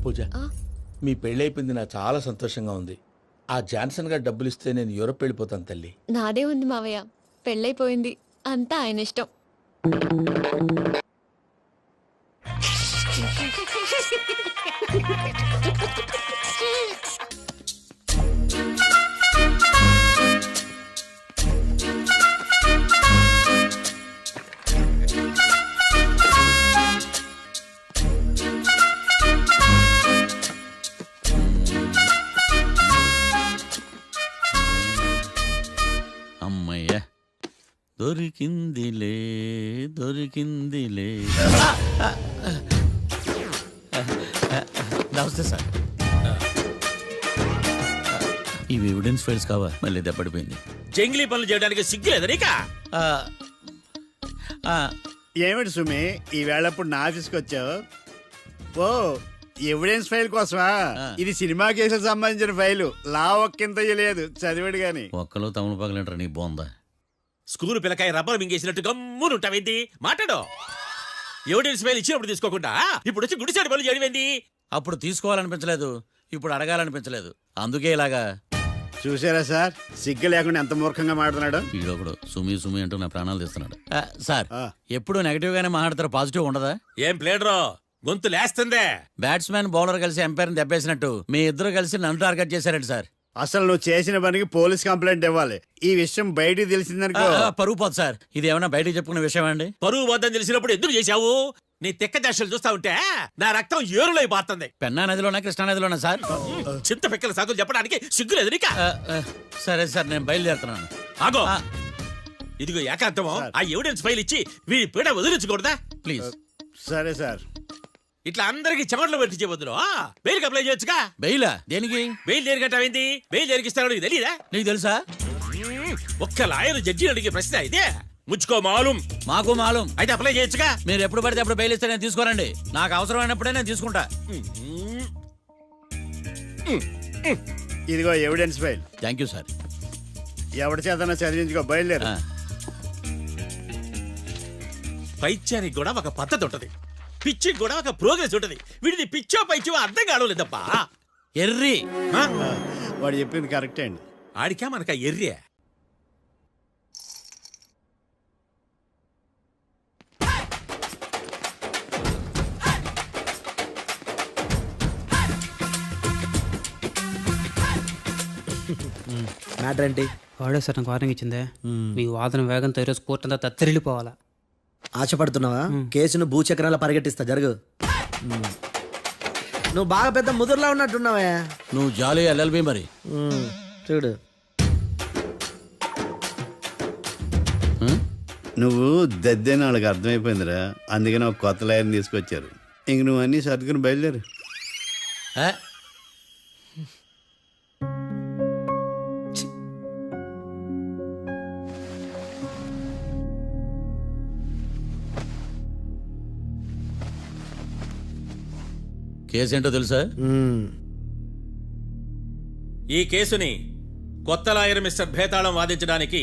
Pooja, మీ పెళ్ళైపోయింది, నాకు చాలా సంతోషంగా ఉంది. ఆ జాన్సన్ గారు డబ్బులు ఇస్తే నేను యూరోప్ వెళ్ళిపోతాను తల్లి. నాదే ఉంది మావయ్య, పెళ్ళైపోయింది, అంతా ఆయన ఇష్టం. దొరికిందిలే దొరికిందిలే. నమస్తే సార్. ఇవి ఎవిడెన్స్ ఫైల్స్ కావా? మళ్ళీ దెబ్బడిపోయింది. జంగిలీ పనులు చేయడానికి సిగ్గులేదు నీకా? ఏమిటి సుమి ఈ వేళప్పుడు నా ఆఫీస్కి వచ్చావు? ఓ ఎవిడెన్స్ ఫైల్ కోసమా? ఇది సినిమా కేసులకు సంబంధించిన ఫైలు. లా ఒక్కింత లేదు, చదివాడు గాని. ఒక్కలో తమను పగలంటారు నీ బాగుందా? స్కూలు పిల్లకాయ రబ్బర్ మింగేసినట్టు గమ్మునుంటావేంది? మాట్లాడు. ఎవిడెన్స్ ఫైల్ ఇచ్చినప్పుడు తీసుకోకుండా ఇప్పుడు వచ్చి గుడిసాడు పనులు చేయడమేంది? అప్పుడు తీసుకోవాలనిపించలేదు, ఇప్పుడు అడగాలనిపించలేదు, అందుకే ఇలాగా. చూసారా సార్, సిగ్గు లేకుండా ఎంత మూర్ఖంగా మాట్లాడుతున్నాడు. వీడొకడు సుమి సుమి అంటూ నా ప్రాణాలు తీస్తున్నాడు. సార్, ఎప్పుడు నెగటివ్ గానే మాట్లాడతారు, పాజిటివ్ ఉండదా? ఏం ప్లేడరో గొంతు లేస్తుందే. బ్యాట్స్మెన్ బౌలర్ కలిసి ఎంపైర్ని దెబ్బేసినట్టు మీ ఇద్దరు కలిసి నన్ను టార్గెట్ చేశారండి సార్. అసలు నువ్వు చేసిన పనికి పోలీస్ కంప్లైంట్ ఇవ్వాలి. ఈ విషయం బయటికి తెలిసిందనుకో పరువు పోదు సార్. ఇది ఏమైనా బయటకు చెప్పుకునే విషయం అండి? పరువు వద్దని తెలిసినప్పుడు ఎందుకు చేశావు? నీ తెక్క దశలు చూస్తా ఉంటే నా రక్తం ఏరులై పారుతుంది. పెన్నా నదిలోనా కృష్ణా నదిలోనా సార్? చింత పిక్కల సాగులు చెప్పడానికి సిగ్గులేదు నీకా? సరే సార్, నేను బయలుదేరుతున్నాను. ఆగో, ఇదిగో ఏకాంతమో ఆ ఎవిడెన్స్ ఫైల్ ఇచ్చి వీడి పీడ వదిలించకూడదా? ప్లీజ్. సరే సార్. ఇట్లా అందరికి చెమటలు పెట్టి చేయవద్దు. బెయిల్ అప్లై చేయొచ్చుగా. బెయిలా? దేనికి? బెయిల్ దేనికంటావేంది? బెయిల్ దేనికిస్తాడో నీకు తెలీదా? నీకు తెలుసా? ఒక్క లాయర్ జడ్జి అడిగే ప్రశ్న ఇదే. ముచ్చుకో మాలూం. మాకు మాలూం. అయితే అప్లై చేయొచ్చుగా. మీరు ఎప్పుడు పడితే అప్పుడు బెయిల్ ఇస్తే నేను తీసుకోనండి. నాకు అవసరమైనప్పుడే నేను తీసుకుంటా. ఇదిగో evidence file. Thank you sir. ఎవరి చేతనా చదివించుకో, బయలుదేరు. పైత్యానికి కూడా ఒక పద్ధతి ఉంటది, పిచ్చికి కూడా ఒక ప్రోగ్రెస్ ఉంటది. వీడిది పిచ్చో పైచో అర్థం కావలేదప్పా. ఎర్రి. వాడు చెప్పింది కరెక్టే అండి. ఆడికా మనక ఎర్రి. మ్యాటర్ ఏంటి? వాడే సార్ నాకు వార్నింగ్ ఇచ్చిందే. మీ వాదన వేగంతో ఈరోజు కోర్టు అంతా తత్తరిల్లిపోవాలా. ఆశపడుతున్నావా? కేసును భూచక్రాల పరిగెట్టిస్తా, జరుగు. నువ్వు బాగా పెద్ద ముదురులా ఉన్నట్టున్నావే. నువ్వు జాలి ఎల్ఎల్బి మరి. చూడు, నువ్వు దద్దేని వాళ్ళకి అర్థమైపోయిందిరా, అందుకని ఒక కొత్త లాయర్ని తీసుకొచ్చారు. ఇంక నువ్వు అన్నీ సర్దుకుని బయలుదేరు. కేసు ఏంటో తెలుసా? ఈ కేసుని కొత్త లాయర్ మిస్టర్ భేతాళం వాదించడానికి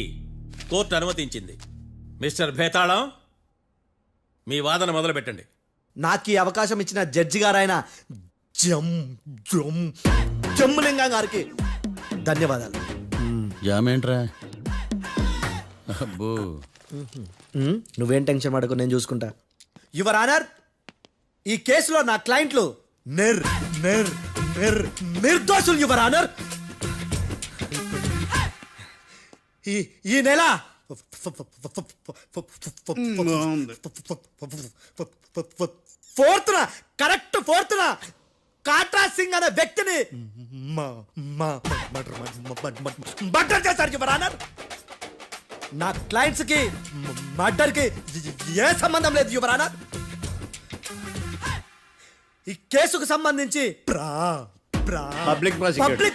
కోర్టు అనుమతించింది. మిస్టర్ భేతాళం, మీ వాదన మొదలు పెట్టండి. నాకు ఈ అవకాశం ఇచ్చిన జడ్జి గారైన జమ్ములింగం గారికి ధన్యవాదాలు. జామేంట్రా? అబ్బో, నువ్వేం టెన్షన్ పడకు, నేను చూసుకుంటా. యువర్ ఆనర్, ఈ కేసులో నా క్లయింట్లు నిర్దోషులు యువర్ ఆనర్. ఈ నెల కరెక్ట్ ఫోర్త్న కాట్రా సింగ్ అనే వ్యక్తిని మర్డర్ చేశారు యువర్ ఆనర్. నా క్లయింట్స్ కి మర్డర్ కి ఏ సంబంధం లేదు యువర్ ఆనర్. ఈ కేసుకు సంబంధించి పబ్లిక్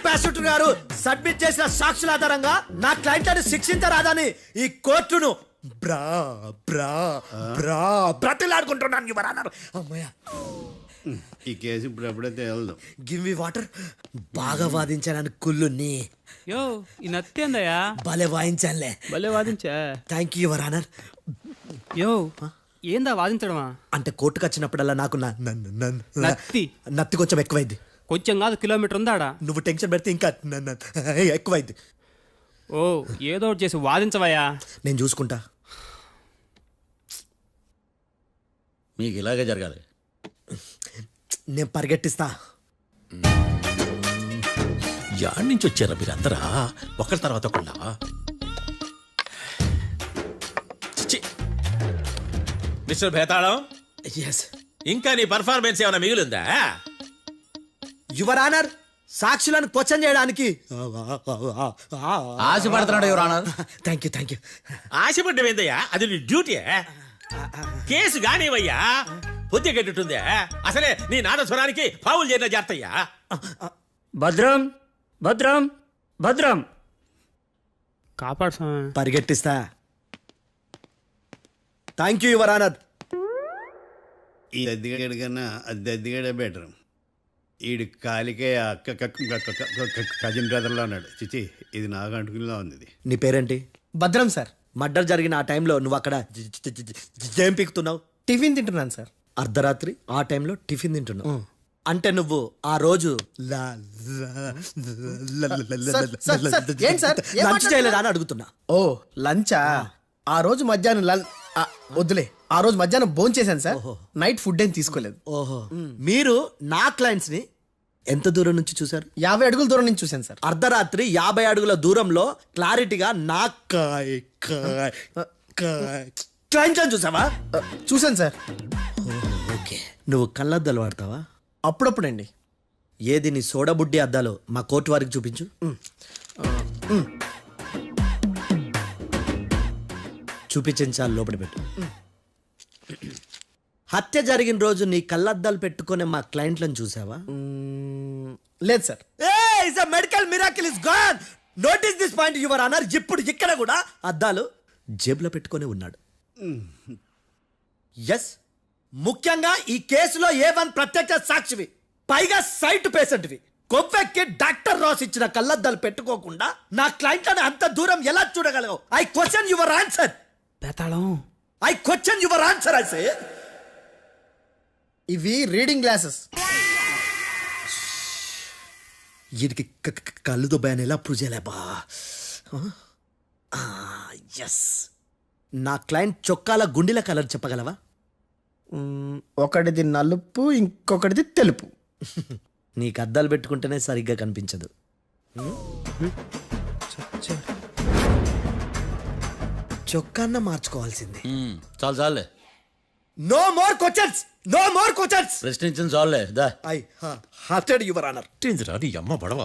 ప్రాసిక్యూటర్ గారు సబ్మిట్ చేసిన సాక్షుల ఆధారంగా నా క్లయింట్లను శిక్షించరాదని ఈ కోర్టును బ్రతిలాడుకుంటున్నాను యువర్ ఆనర్. అమ్మయ్య, ఈ కేసు ఇప్పుడు ఎప్పుడైతే వెళ్దాం. Give me water. బాగా వాదించాను కుళ్ళుని. యో, ఈ నత్తేందయ్యా? భలే వాయించానులే. భలే వాదించా. Thank you your honour. Yo, ఏందా వాదించడమా? అంటే కోర్టుకు వచ్చినప్పుడల్లా నాకు నత్తి కొంచెం ఎక్కువైంది. కొంచెం కాదు, కిలోమీటర్ ఉందాడా. నువ్వు టెన్షన్ పెడితే ఇంకా ఎక్కువైంది. ఓ, ఏదో ఒకటి చేసి వాదించవయ్యా. నేను చూసుకుంటా. మీకు ఇలాగే జరగాలి. నేను పరిగెట్టిస్తా. యాడ్ నుంచి వచ్చారా మీరందరా ఒకరి తర్వాత ఒకళ్ళ? Mister Bhetalam, yes. ఇంకా నీ పర్ఫార్మెన్స్ ఏమైనా మిగిలిందా? యువర్ ఆనర్, సాక్షులను క్వశ్చన్ చేయడానికి ఆశపడుతున్నాడు యువర్ ఆనర్. థ్యాంక్ యూ ఆశపడ్డమేందయ్యా, అది నీ డ్యూటీ. కేసు గానివయ్యా, పొద్దు గట్టుందే. అసలే నీ నాదస్వరానికి పావులు చేరిన జాతయ్యా. భద్రం భద్రం భద్రం కాపాడు పరిగెట్టిస్తా. Thank you your honour. ఈ అద్దెగాడి కన్నా అద్దెగాడే బెటర్. ఈడు కాలికే కజిన్ బ్రదర్లో ఉన్నాడు. చిచి, ఇది నాకు అంటుకునిలా ఉంది. ఇది నీ పేరేంటి? భద్రం సార్. మర్డర్ జరిగిన ఆ టైంలో నువ్వు అక్కడ ఏం పీకుతున్నావు? టిఫిన్ తింటున్నాను సార్. అర్ధరాత్రి ఆ టైంలో టిఫిన్ తింటున్నావు అంటే నువ్వు ఆ రోజు లంచ్ చేయలేదా అని అడుగుతున్నా. ఓ లంచా? ఆ రోజు మధ్యాహ్నం వద్దులే, ఆ రోజు మధ్యాహ్నం భోజనం చేశాను సార్. నైట్ ఫుడ్ ఏం తీసుకోలేదు. ఓహో, మీరు నా క్లయింట్స్ ని ఎంత దూరం నుంచి చూసారు? 50 అడుగుల దూరం నుంచి చూశాను సార్. అర్ధరాత్రి 50 అడుగుల దూరంలో క్లారిటీగా నా క్లయింట్స్ అని చూసావా? చూశాను సార్. ఓకే, నువ్వు కళ్ళద్దాలు వాడతావా? అప్పుడప్పుడండి. ఏది నీ సోడబుడ్డి అద్దాలో మా కోర్టు వారికి చూపించు. చూపించాలి, లోపల పెట్టు. హత్య జరిగిన రోజు నీ కళ్ళద్దాలు పెట్టుకునే మా క్లయింట్లను చూసావా? లేదు sir. Medical miracle is gone. Notice this point your honour. ఇప్పుడు ఇక్కడ కూడా అద్దాలు జేబులో పెట్టుకొని ఉన్నాడు. ఎస్, ముఖ్యంగా ఈ కేసులో A1 ప్రత్యక్ష సాక్షివి, పైగా సైట్ పేషెంట్వి. కొవ్వెక్కి డాక్టర్ రాస్ ఇచ్చిన కళ్ళద్దాలు పెట్టుకోకుండా నా క్లయింట్లను అంత దూరం ఎలా చూడగలవు? I question your answer. I question your answer. I say ఇవి రీడింగ్ గ్లాసెస్. వీటికి కళ్ళుతో భయాన్ని ఎలా ప్రూవ్ చేయలేబా? ఎస్, నా క్లయింట్ చొక్కాల గుండెల కలర్ చెప్పగలవా? ఒకటిది నలుపు, ఇంకొకటిది తెలుపు. నీకు అద్దాలు పెట్టుకుంటేనే సరిగ్గా కనిపించదు. చొక్కాన్న మార్చుకోవాల్సింది. చాలు చాలే. No more questions, no more questions. ప్రశ్నించిన చాలులే. దా ఐ హార్టెడ్ యువర్ ఆనర్. నీ అమ్మ పడవ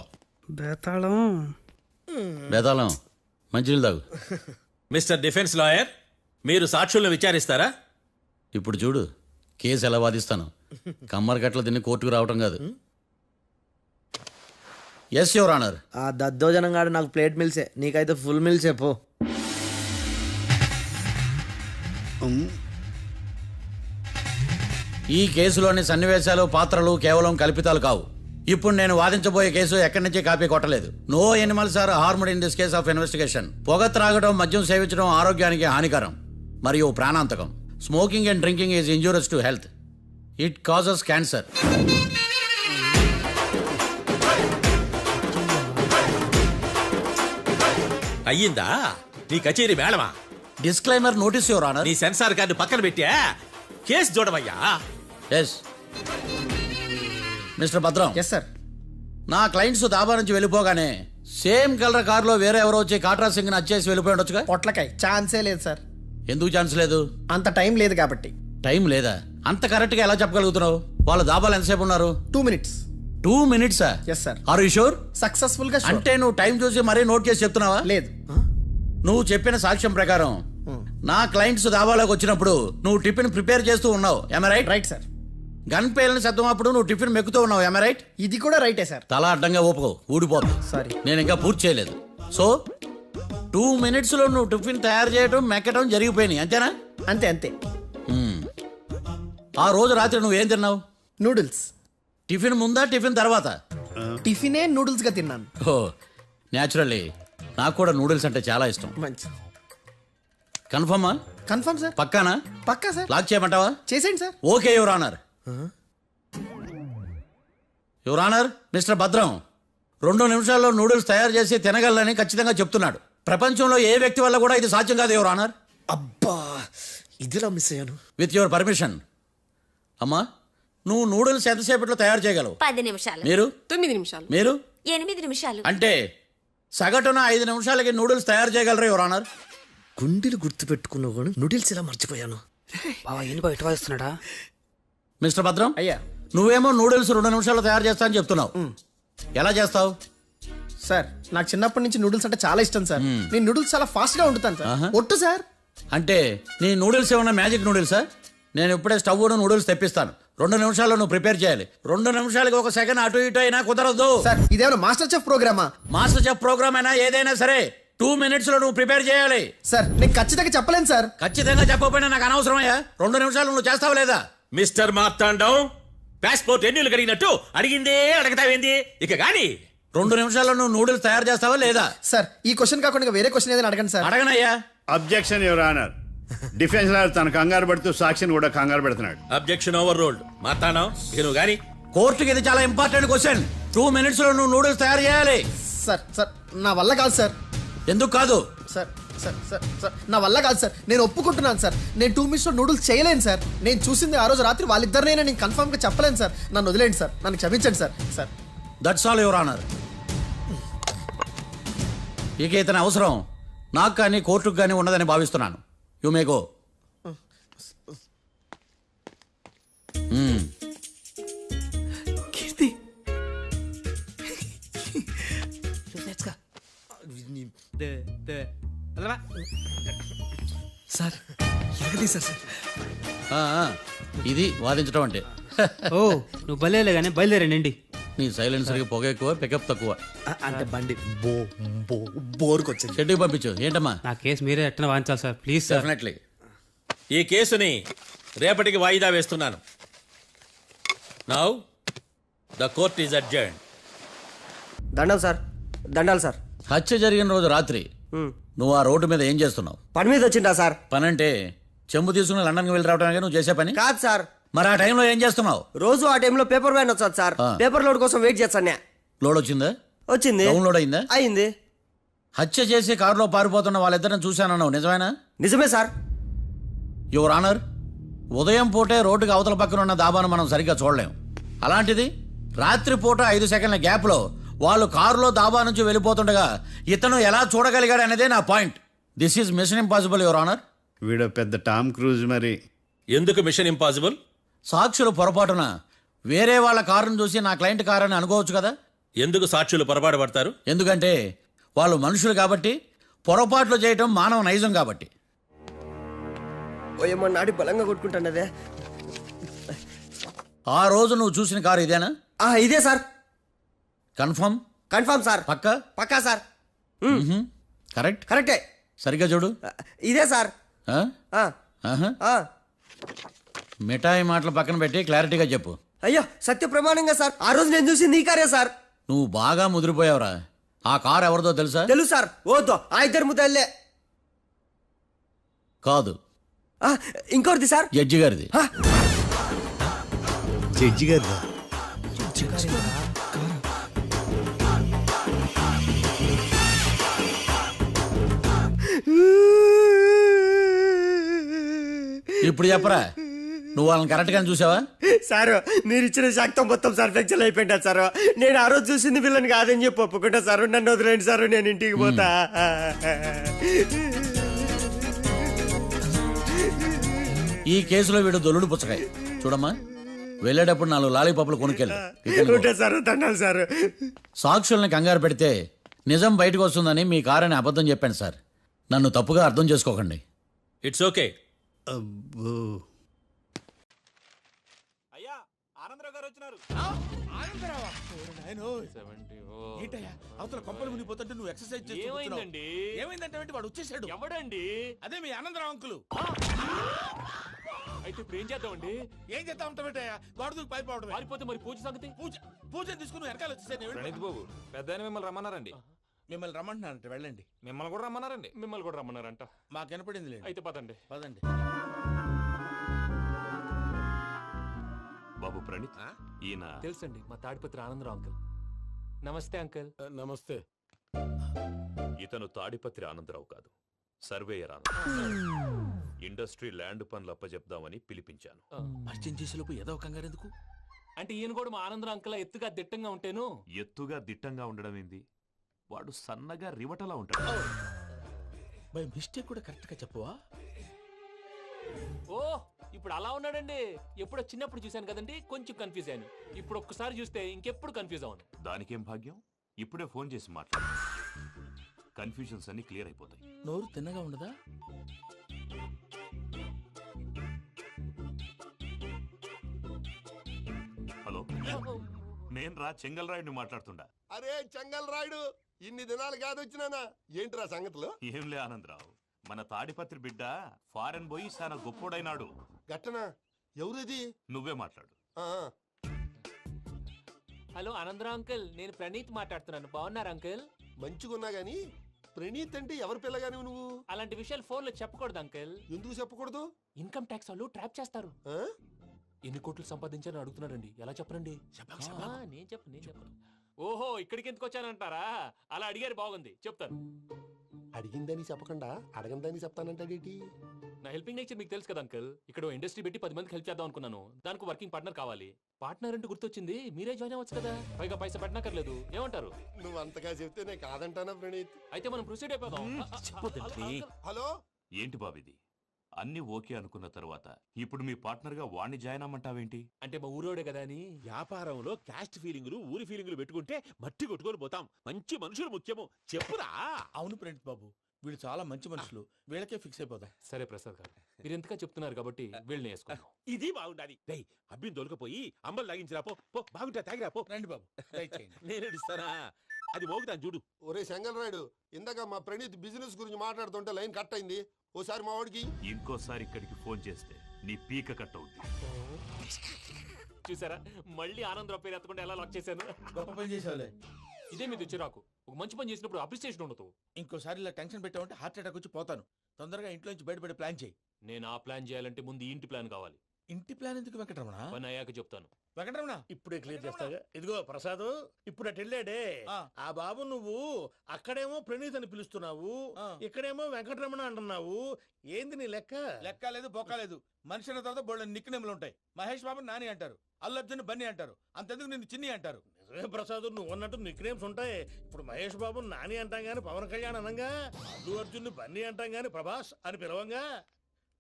బేతాళం. బేతాళం మంచినీళ్ళు తాగు. మిస్టర్ డిఫెన్స్ లాయర్, మీరు సాక్షులను విచారిస్తారా? ఇప్పుడు చూడు కేసు ఎలా వాదిస్తాను. కమ్మరి గట్ల తిని కోర్టుకు రావటం కాదు. Yes your honour. ఆ దద్దోజనంగాడు నాకు ప్లేట్ మిల్సే, నీకైతే ఫుల్ మిల్సే పో. ఈ కేసులోని సన్నివేశాలు, పాత్రలు కేవలం కల్పితాలు కావు. ఇప్పుడు నేను వాదించబోయే కేసు ఎక్కడి నుంచి కాపీ కొట్టలేదు. No animals are harmed in this case of investigation. పొగ త్రాగడం, మద్యం సేవించడం ఆరోగ్యానికి హానికరం మరియు ప్రాణాంతకం. Smoking and drinking is injurious to health. It causes cancer. అయ్యిందా నీ కచేరీ మేళమా? Disclaimer notice your honour. నీ సెన్సార్ కార్డు పక్కన పెట్టా కేసు చూడవయ్యా. Yes mister Bhadram. Yes sir. నా క్లయింట్స్ దాబా నుంచి వెళ్ళిపోగానే సేమ్ కలర్ కారులో వేరే ఎవరో వచ్చి కాట్రా సింగ్ వచ్చేసి వెళ్ళిపోయి ఉండొచ్చుగా? పొట్లకాయ ఛాన్సే లేదు సార్. ఎందుకు ఛాన్స్ లేదు? అంత టైం లేదు కాబట్టి. టైం లేదా? అంత కరెక్ట్ గా ఎలా చెప్పగలుగుతున్నావు? వాళ్ళ దాబాలు ఎంతసేపు ఉన్నారు? 2 minutes. 2 minutes? Yes sir. Are you sure? Successful గా. అంటే నువ్వు టైం చూసి మరీ నోట్ చేసి చెప్తున్నావా? లేదు. నువ్వు చెప్పిన సాక్ష్యం ప్రకారం నా క్లయింట్స్ దాబాలోకి వచ్చినప్పుడు నువ్వు టిఫిన్ ప్రిపేర్ చేస్తూ ఉన్నావు. Am I right? Right sir. Gun పేలిన శబ్దం అప్పుడు నువ్వు టిఫిన్ మెక్కుతూ ఉన్నావు. Am I right? ఇది కూడా రైటే సార్. తల అడ్డంగా ఊపుకో, ఊడిపోతుంది. సారీ, నేను ఇంకా పూర్తి చేయలేదు. సో 2 minutes లో నువ్వు టిఫిన్ తయారు చేయడం, మెక్కడం జరిగిపోయినాయి, అంతేనా? అంతే అంతే. ఆ రోజు రాత్రి నువ్వేం తిన్నావు? నూడిల్స్. టిఫిన్ ముందా, టిఫిన్ తర్వాత? టిఫినే నూడిల్స్ గా తిన్నాను. ఓ న్యాచురల్లీ నాకు కూడా నూడిల్స్ అంటే చాలా ఇష్టం. మంచి. కన్ఫర్మా? Confirm sir. పక్కానా? పక్కా సార్. లాక్ చేయమంటావా? చేసేయండి sir. Okay your honour. Your honour, mister Bhadram 2 నిమిషాల్లో నూడిల్స్ తయారు చేసి తినగలని ఖచ్చితంగా చెప్తున్నాడు. ప్రపంచంలో ఏ వ్యక్తి వల్ల కూడా ఇది సాధ్యం కాదు యువర్ ఆనర్. అబ్బా, ఇదిలా మిస్ అయ్యాను. With your permission. అమ్మా, నువ్వు నూడిల్స్ ఎంతసేపట్లో తయారు చేయగలవు? 10 నిమిషాలు. మీరు? 9 నిమిషాలు. మీరు? 8 నిమిషాలు. అంటే సగటున 5 నిమిషాలకి నూడిల్స్ తయారు చేయగలరు యువర్ ఆనర్. గుండెలు గుర్తు పెట్టుకున్నావు కానీ నూడిల్స్ ఇలా మర్చిపోయాను. మిస్టర్ భద్రం, అయ్యా, నువ్వేమో నూడిల్స్ 2 నిమిషాల్లో తయారు చేస్తా అని చెప్తున్నావు. ఎలా చేస్తావు? సార్ నాకు చిన్నప్పటి నుంచి నూడిల్స్ అంటే చాలా ఇష్టం సార్. నేను నూడిల్స్ చాలా ఫాస్ట్ గా వండుతాను సార్. ఒట్టు సార్. అంటే నీ నూడిల్స్ ఏమన్నా మ్యాజిక్ నూడిల్సా? నేను ఇప్పుడే స్టవ్ నూడిల్స్ తెప్పిస్తాను. 2 నిమిషాల్లో నువ్వు ప్రిపేర్ చేయాలి. 2 నిమిషాలకి 1 సెకండ్ అటు ఇటు అయినా కుదరదు. సార్ ఇదేమైనా మాస్టర్ చెఫ్ ప్రోగ్రామా? మాస్టర్ చెఫ్ ప్రోగ్రామ్ అయినా ఏదైనా సరే 2 minutes లో నువ్వు ప్రిపేర్ చేయాలి. సార్ నేను ఖచ్చితంగా చెప్పలేను సార్. ఖచ్చితంగా చెప్పకపోయినా నాకు అనవసరమయ్యా. 2 నిమిషాలు నువ్వు చేస్తావు లేదా? మిస్టర్ మార్తాండం, పాస్పోర్ట్ ఎన్నిళ్ళు కడిగినట్టు అడిగిందే అడగతావేంది? ఇక గాని 2 నిమిషాల్లో నువ్వు నూడిల్స్ తయారు చేస్తావా లేదా? సార్ ఈ క్వశ్చన్ కాకుండా వేరే క్వశ్చన్ ఏదైనా అడగండి సార్. అడగనయ్యా. Objection your honour. Defence lawyer తన కంగారు పడుతూ సాక్షిని కూడా కంగారు పెడుతున్నాడు. Objection over ruled. మార్తాండం, ఇక నువ్వు గాని కోర్టుకి ఇది చాలా ఇంపార్టెంట్ క్వశ్చన్. 2 minutes లో నువ్వు నూడిల్స్ తయారు చేయాలి. సార్ సార్ నా వల్ల కాదు సార్. ఎందుకు కాదు? సార్ సార్ సార్ సార్ నా వల్ల కాదు సార్. నేను ఒప్పుకుంటున్నాను సార్. నేను 2 minutes లో నూడిల్స్ చేయలేను సార్. నేను చూసింది ఆ రోజు రాత్రి వాళ్ళిద్దరినైనా నేను కన్ఫర్మ్ గా చెప్పలేను సార్. నన్ను వదిలేండి సార్. నన్ను క్షమించండి sir. Sir that's all your honour. ఇక ఇతని అవసరం నాకు కానీ కోర్టుకు కానీ ఉండదని భావిస్తున్నాను. You may go. Keerthi sir sir. ఇది వాదించడం అంటే. ఓ నువ్వు బయలుదేరలే కానీ బయలుదేరండి. నీ సైలెన్సర్కి పొగ ఎక్కువ, పికప్ తక్కువ. అంటే బండి బోర్కి వచ్చింది. షెడ్యూల్ పంపించు. ఏంటమ్మా? నా కేసు మీరే ఎట్టన వాయించాలి సార్, ప్లీజ్ సార్. డెఫినెట్లీ. ఈ కేసుని రేపటికి వాయిదా వేస్తున్నాను. Now the court is adjourned. దండాలు సార్. దండాలు సార్. హత్య జరిగిన రోజు రాత్రి నువ్వు ఆ రోడ్డు మీద ఏం చేస్తున్నావు? పని మీద వచ్చిందా సార్? పని అంటే చెంబు తీసుకుని లండన్కి వెళ్ళి రావడానికి నువ్వు చేసే పని కాదు సార్. మరి ఆ టైంలో ఏం చేస్తున్నావు? రోజు ఆ టైంలో పేపర్ వ్యాన్ వచ్చాది సార్. పేపర్ లోడ్ కోసం వెయిట్ చేస్తాను. లోడ్ వచ్చిందా? వచ్చింది. డౌన్లోడ్ అయిందా? అయింది. హత్య చేసి కారులో పారిపోతున్న వాళ్ళిద్దరిని చూశానన్నావు, నిజమేనా? నిజమే సార్. యువర్ ఆనర్, ఉదయం పూటే రోడ్డుకి అవతల పక్కన ఉన్న దాబాను మనం సరిగ్గా చూడలేం. అలాంటిది రాత్రి పూట 5 సెకండ్ల గ్యాప్లో వాళ్ళు కారులో దాబా నుంచి వెళ్ళిపోతుండగా ఇతను ఎలా చూడగలిగాడు అనేదే నా point. This is mission impossible your honour. వీడు పెద్ద టామ్ క్రూజ్ మరి. ఎందుకు మిషన్ ఇంపాసిబుల్? సాక్షులు పొరపాటున వేరే వాళ్ళ కారును చూసి నా క్లయింట్ కారు అని అనుకోవచ్చు కదా. ఎందుకు సాక్షులు పొరపాటు పడతారు? ఎందుకంటే వాళ్ళు మనుషులు కాబట్టి, పొరపాట్లు చేయటం మానవ నైజం కాబట్టి. నాడి బలంగా కొట్టుకుంటానదే. ఆ రోజు నువ్వు చూసిన కారు ఇదేనా? ఇదే సార్. కన్ఫర్మ్? Confirm sir. పక్కా? పక్కా సార్. కరెక్ట్? కరెక్టే. సరిగ్గా చూడు. ఇదే సార్. మిఠాయి మాటలు పక్కన పెట్టి క్లారిటీగా చెప్పు. అయ్యో సత్య ప్రమాణంగా సార్, ఆ రోజు నేను చూసింది ఈ కారే సార్. నువ్వు బాగా ముదిరిపోయావురా. ఆ కారు ఎవరిదో తెలుసా? తెలుసు సార్. ఓతో ఆ ఇద్దరు ముద్దల్లే. కాదు, ఇంకోటిది సార్. జడ్జి గారిది. జడ్జి గారిదా? ఇప్పుడు చెప్పరా, నువ్వు వాళ్ళని కరెక్ట్ గానే చూసావా? సార్ మీరు ఇచ్చిన శాక్తం మొత్తం సార్ ఫ్లెక్చర్ అయిపోయింటా సార్. నేను ఆ రోజు చూసింది వీళ్ళని కాదని చెప్పి ఒప్పుకుంటా సార్. నన్ను వదిలేండి సార్, నేను ఇంటికి పోతా. ఈ కేసులో వీడు దొల్లుడు పుచ్చకాయ. చూడమ్మా, వెళ్ళేటప్పుడు 4 లాలీపాపులు కొనుక్కెళ్ళు. Sir దండాలి sir. సాక్షుల్ని కంగారు పెడితే నిజం బయటకు వస్తుందని మీ కారని అబద్ధం చెప్పాను సార్. నన్ను తప్పుగా అర్థం చేసుకోకండి. It's okay. అవతల కొంపలు మునిగిపోతుంటే నువ్వు ఎక్సర్సైజ్ ఏమైందండి? ఏమైందంటే వాడు వచ్చేసాడు. ఎవడండి? అదే మీ ఆనందరావు అంకులు. అయితే ఇప్పుడు ఏం చేద్దామండి? ఏం చేస్తా ఉంటావేటయ్యా? గోడ దూకి పైపోవడం. పారిపోతే మరి పూజ సంగతి? పూజ తీసుకుని వెనకాల వచ్చేసాను. ప్రణీత్ బాబు, పెద్ద మిమ్మల్ని రమ్మన్నారండి. మిమ్మల్ని రమ్మంటున్నారంట, వెళ్ళండి. మిమ్మల్ని కూడా రమ్మన్నారండి. మిమ్మల్ని కూడా రమ్మన్నారంట. మాకు వినపడింది లేదు. అయితే పదండి. పదండి. బాబు ప్రణీత్, ఈయన తెలుసండి, మా తాడిపత్రి ఆనందరావు అంకుల్. నమస్తే అంకుల్. నమస్తే. ఇతను తాడిపత్రి ఆనందరావు కాదు, సర్వేయర్ ఆనందరావు. ఇండస్ట్రీ ల్యాండ్ పనులు అప్పచెప్దామని పిలిపించాను. పరిచయం చేసేలోపు ఏదో కంగారు ఎందుకు? అంటే ఈయన కూడా మా ఆనందరావు అంకుల్ ఎత్తుగా దిట్టంగా ఉంటేను. ఎత్తుగా దిట్టంగా ఉండడం ఏంది? వాడు సన్నగా రివటలా ఉంటాడు. బై మిస్టేక్ కూడా కరెక్ట్ గా చెప్పవా? ఓ ఇప్పుడు అలా ఉన్నాడండి. ఎప్పుడో చిన్నప్పుడు చూశాను కదండి, కొంచెం కన్ఫ్యూజ్ అయ్యాను. ఇప్పుడు ఒక్కసారి చూస్తే ఇంకెప్పుడు కన్ఫ్యూజ్ అవ్వను. దానికేం భాగ్యం, ఇప్పుడే ఫోన్ చేసి మాట్లాడు. కన్ఫ్యూజన్స్ అన్ని క్లియర్ అయిపోతాయి. నోరు తిన్నగా ఉండదా? హలో, నేను రా చెంగల్ రాయుడిని మాట్లాడుతుండా. అరే చెంగల్ రాయుడు, ఇన్ని దినాలు కాదు వచ్చినానా? ఏంట్రా సంగతులు? ఏంలే ఆనందరావు, మన తాడిపత్రి బిడ్డ ఫారెన్ పోయి చాలా గొప్పోడైనాడు. గట్టనా? ఎవరిది? నువ్వే మాట్లాడు. హలో ఆనందరావు అంకుల్, నేను ప్రణీత్ మాట్లాడుతున్నాను. బాగున్నారు అంకుల్? మంచిగున్నా గాని ప్రణీత్ అంటే ఎవరి పిల్లగాని నువ్వు? అలాంటి విషయాలు ఫోన్ లో చెప్పకూడదు అంకుల్. ఎందుకు చెప్పకూడదు? ఇన్కమ్ ట్యాక్స్ వాళ్ళు ట్రాప్ చేస్తారు. ఎన్ని కోట్లు సంపాదించాలని అడుగుతున్నాడండి. ఎలా చెప్పరండి? నేను చెప్పను. ఓహో, ఇక్కడికి ఎందుకు వచ్చానంటారా? అలా అడిగారు, బాగుంది, చెప్తాను. అడిగిందని చెప్పకుండా అడగందని చెప్తానంటాడేటి? నా హెల్పింగ్ నేచర్ మీకు తెలుసు కదా అంకుల్. ఇక్కడ ఇండస్ట్రీ పెట్టి 10 మందికి హెల్ప్ చేద్దాం అనుకున్నాను. దానికి వర్కింగ్ పార్ట్నర్ కావాలి. పార్ట్నర్ అంటే గుర్తొచ్చింది, మీరే జాయిన్ అవ్వచ్చు కదా. పైగా పైసా పెట్టనక్కర్లేదు. ఏమంటారు? నువ్వు అంతగా చెప్తే నేను కాదంటానా ప్రణీత్? అయితే మనం ప్రొసీడ్ అయిపోదాం. హలో, ఏంటి బాబిది? అన్ని ఓకే అనుకున్న తర్వాత ఇప్పుడు మీ పార్ట్నర్ గా వాణ్ణి జాయిన్ అమ్మంటావేంటి? అంటే మా ఊరోడే కదా అని. వ్యాపారంలో క్యాస్ట్ ఫీలింగులు, ఊరి ఫీలింగులు పెట్టుకుంటే మట్టి కొట్టుకొని పోతాం. మంచి మనుషులు ముఖ్యము. చెప్పురా. అవును ప్రణీత్ బాబు, వీళ్ళు చాలా మంచి మనుషులు. వీళ్ళకే ఫిక్స్ అయిపోదాం. సరే ప్రసాద్ గారు, మీరు ఎంతగా చెప్తున్నారు కాబట్టి వీళ్ళని వేసుకుందాం. ఇది బాగుండాలి. రేయ్, అబ్బిని దొలకపోయి అంబలు లాగించిరా. పో బాగుంటా, తాగిరా పో. రండి బాబు, దయచేయండి. నేను ఇస్తానా? అది మోగుతాను చూడు. ఒరే చెంగల్ రాయుడు, ఇందాక మా ప్రణీత్ బిజినెస్ గురించి మాట్లాడుతుంటే లైన్ కట్ అయింది. ఓసారి మా వాడికి ఇంకోసారి ఇక్కడికి ఫోన్ చేస్తే నీ పీక కట్ అవుద్ది. చూసారా, మళ్ళీ ఆనందరావు పేరు ఎత్తకుండా ఎలా లాక్ చేశాను. గొప్ప పని చేసేవాళ్ళే. ఇదే మీ చిరాకు. ఒక మంచి పని చేసినప్పుడు అప్రిసియేషన్ ఉండదు. ఇంకోసారి ఇలా టెన్షన్ పెట్టామంటే హార్ట్ అటాక్ వచ్చి పోతాను. తొందరగా ఇంట్లో నుంచి బయటపడే ప్లాన్ చేయి. నేను ఆ ప్లాన్ చేయాలంటే ముందు ఇంటి ప్లాన్ కావాలి. ఇంటి ప్లాన్ ఎందుకు వెంకటరమణ? పని అయ్యాక చెప్తాను. వెంకటరమణ ఇప్పుడే క్లియర్ చేస్తాగా. ఇదిగో ప్రసాద్, ఇప్పుడు అటు వెళ్ళాడే ఆ బాబు, నువ్వు అక్కడేమో ప్రణీత్ అని పిలుస్తున్నావు, ఇక్కడేమో వెంకటరమణ అంటున్నావు. ఏంది నీ లెక్క? లెక్క లేదు, బొక్క లేదు. మనిషి అన్న తర్వాత బోళ్ళ నిక్నెములు ఉంటాయి. మహేష్ బాబు నాని అంటారు, అల్లు అర్జున్ బన్నీ అంటారు, అంతెందుకు నిన్ను చిన్ని అంటారు. నిజమే ప్రసాద్, నువ్వు అన్నట్టు నిక్నేమ్స్ ఉంటాయి. ఇప్పుడు మహేష్ బాబు నాని అంటాం గాని పవన్ కళ్యాణ్ అనంగా, అల్లు అర్జున్ బన్నీ అంటాం గాని ప్రభాస్ అని పిలవంగా.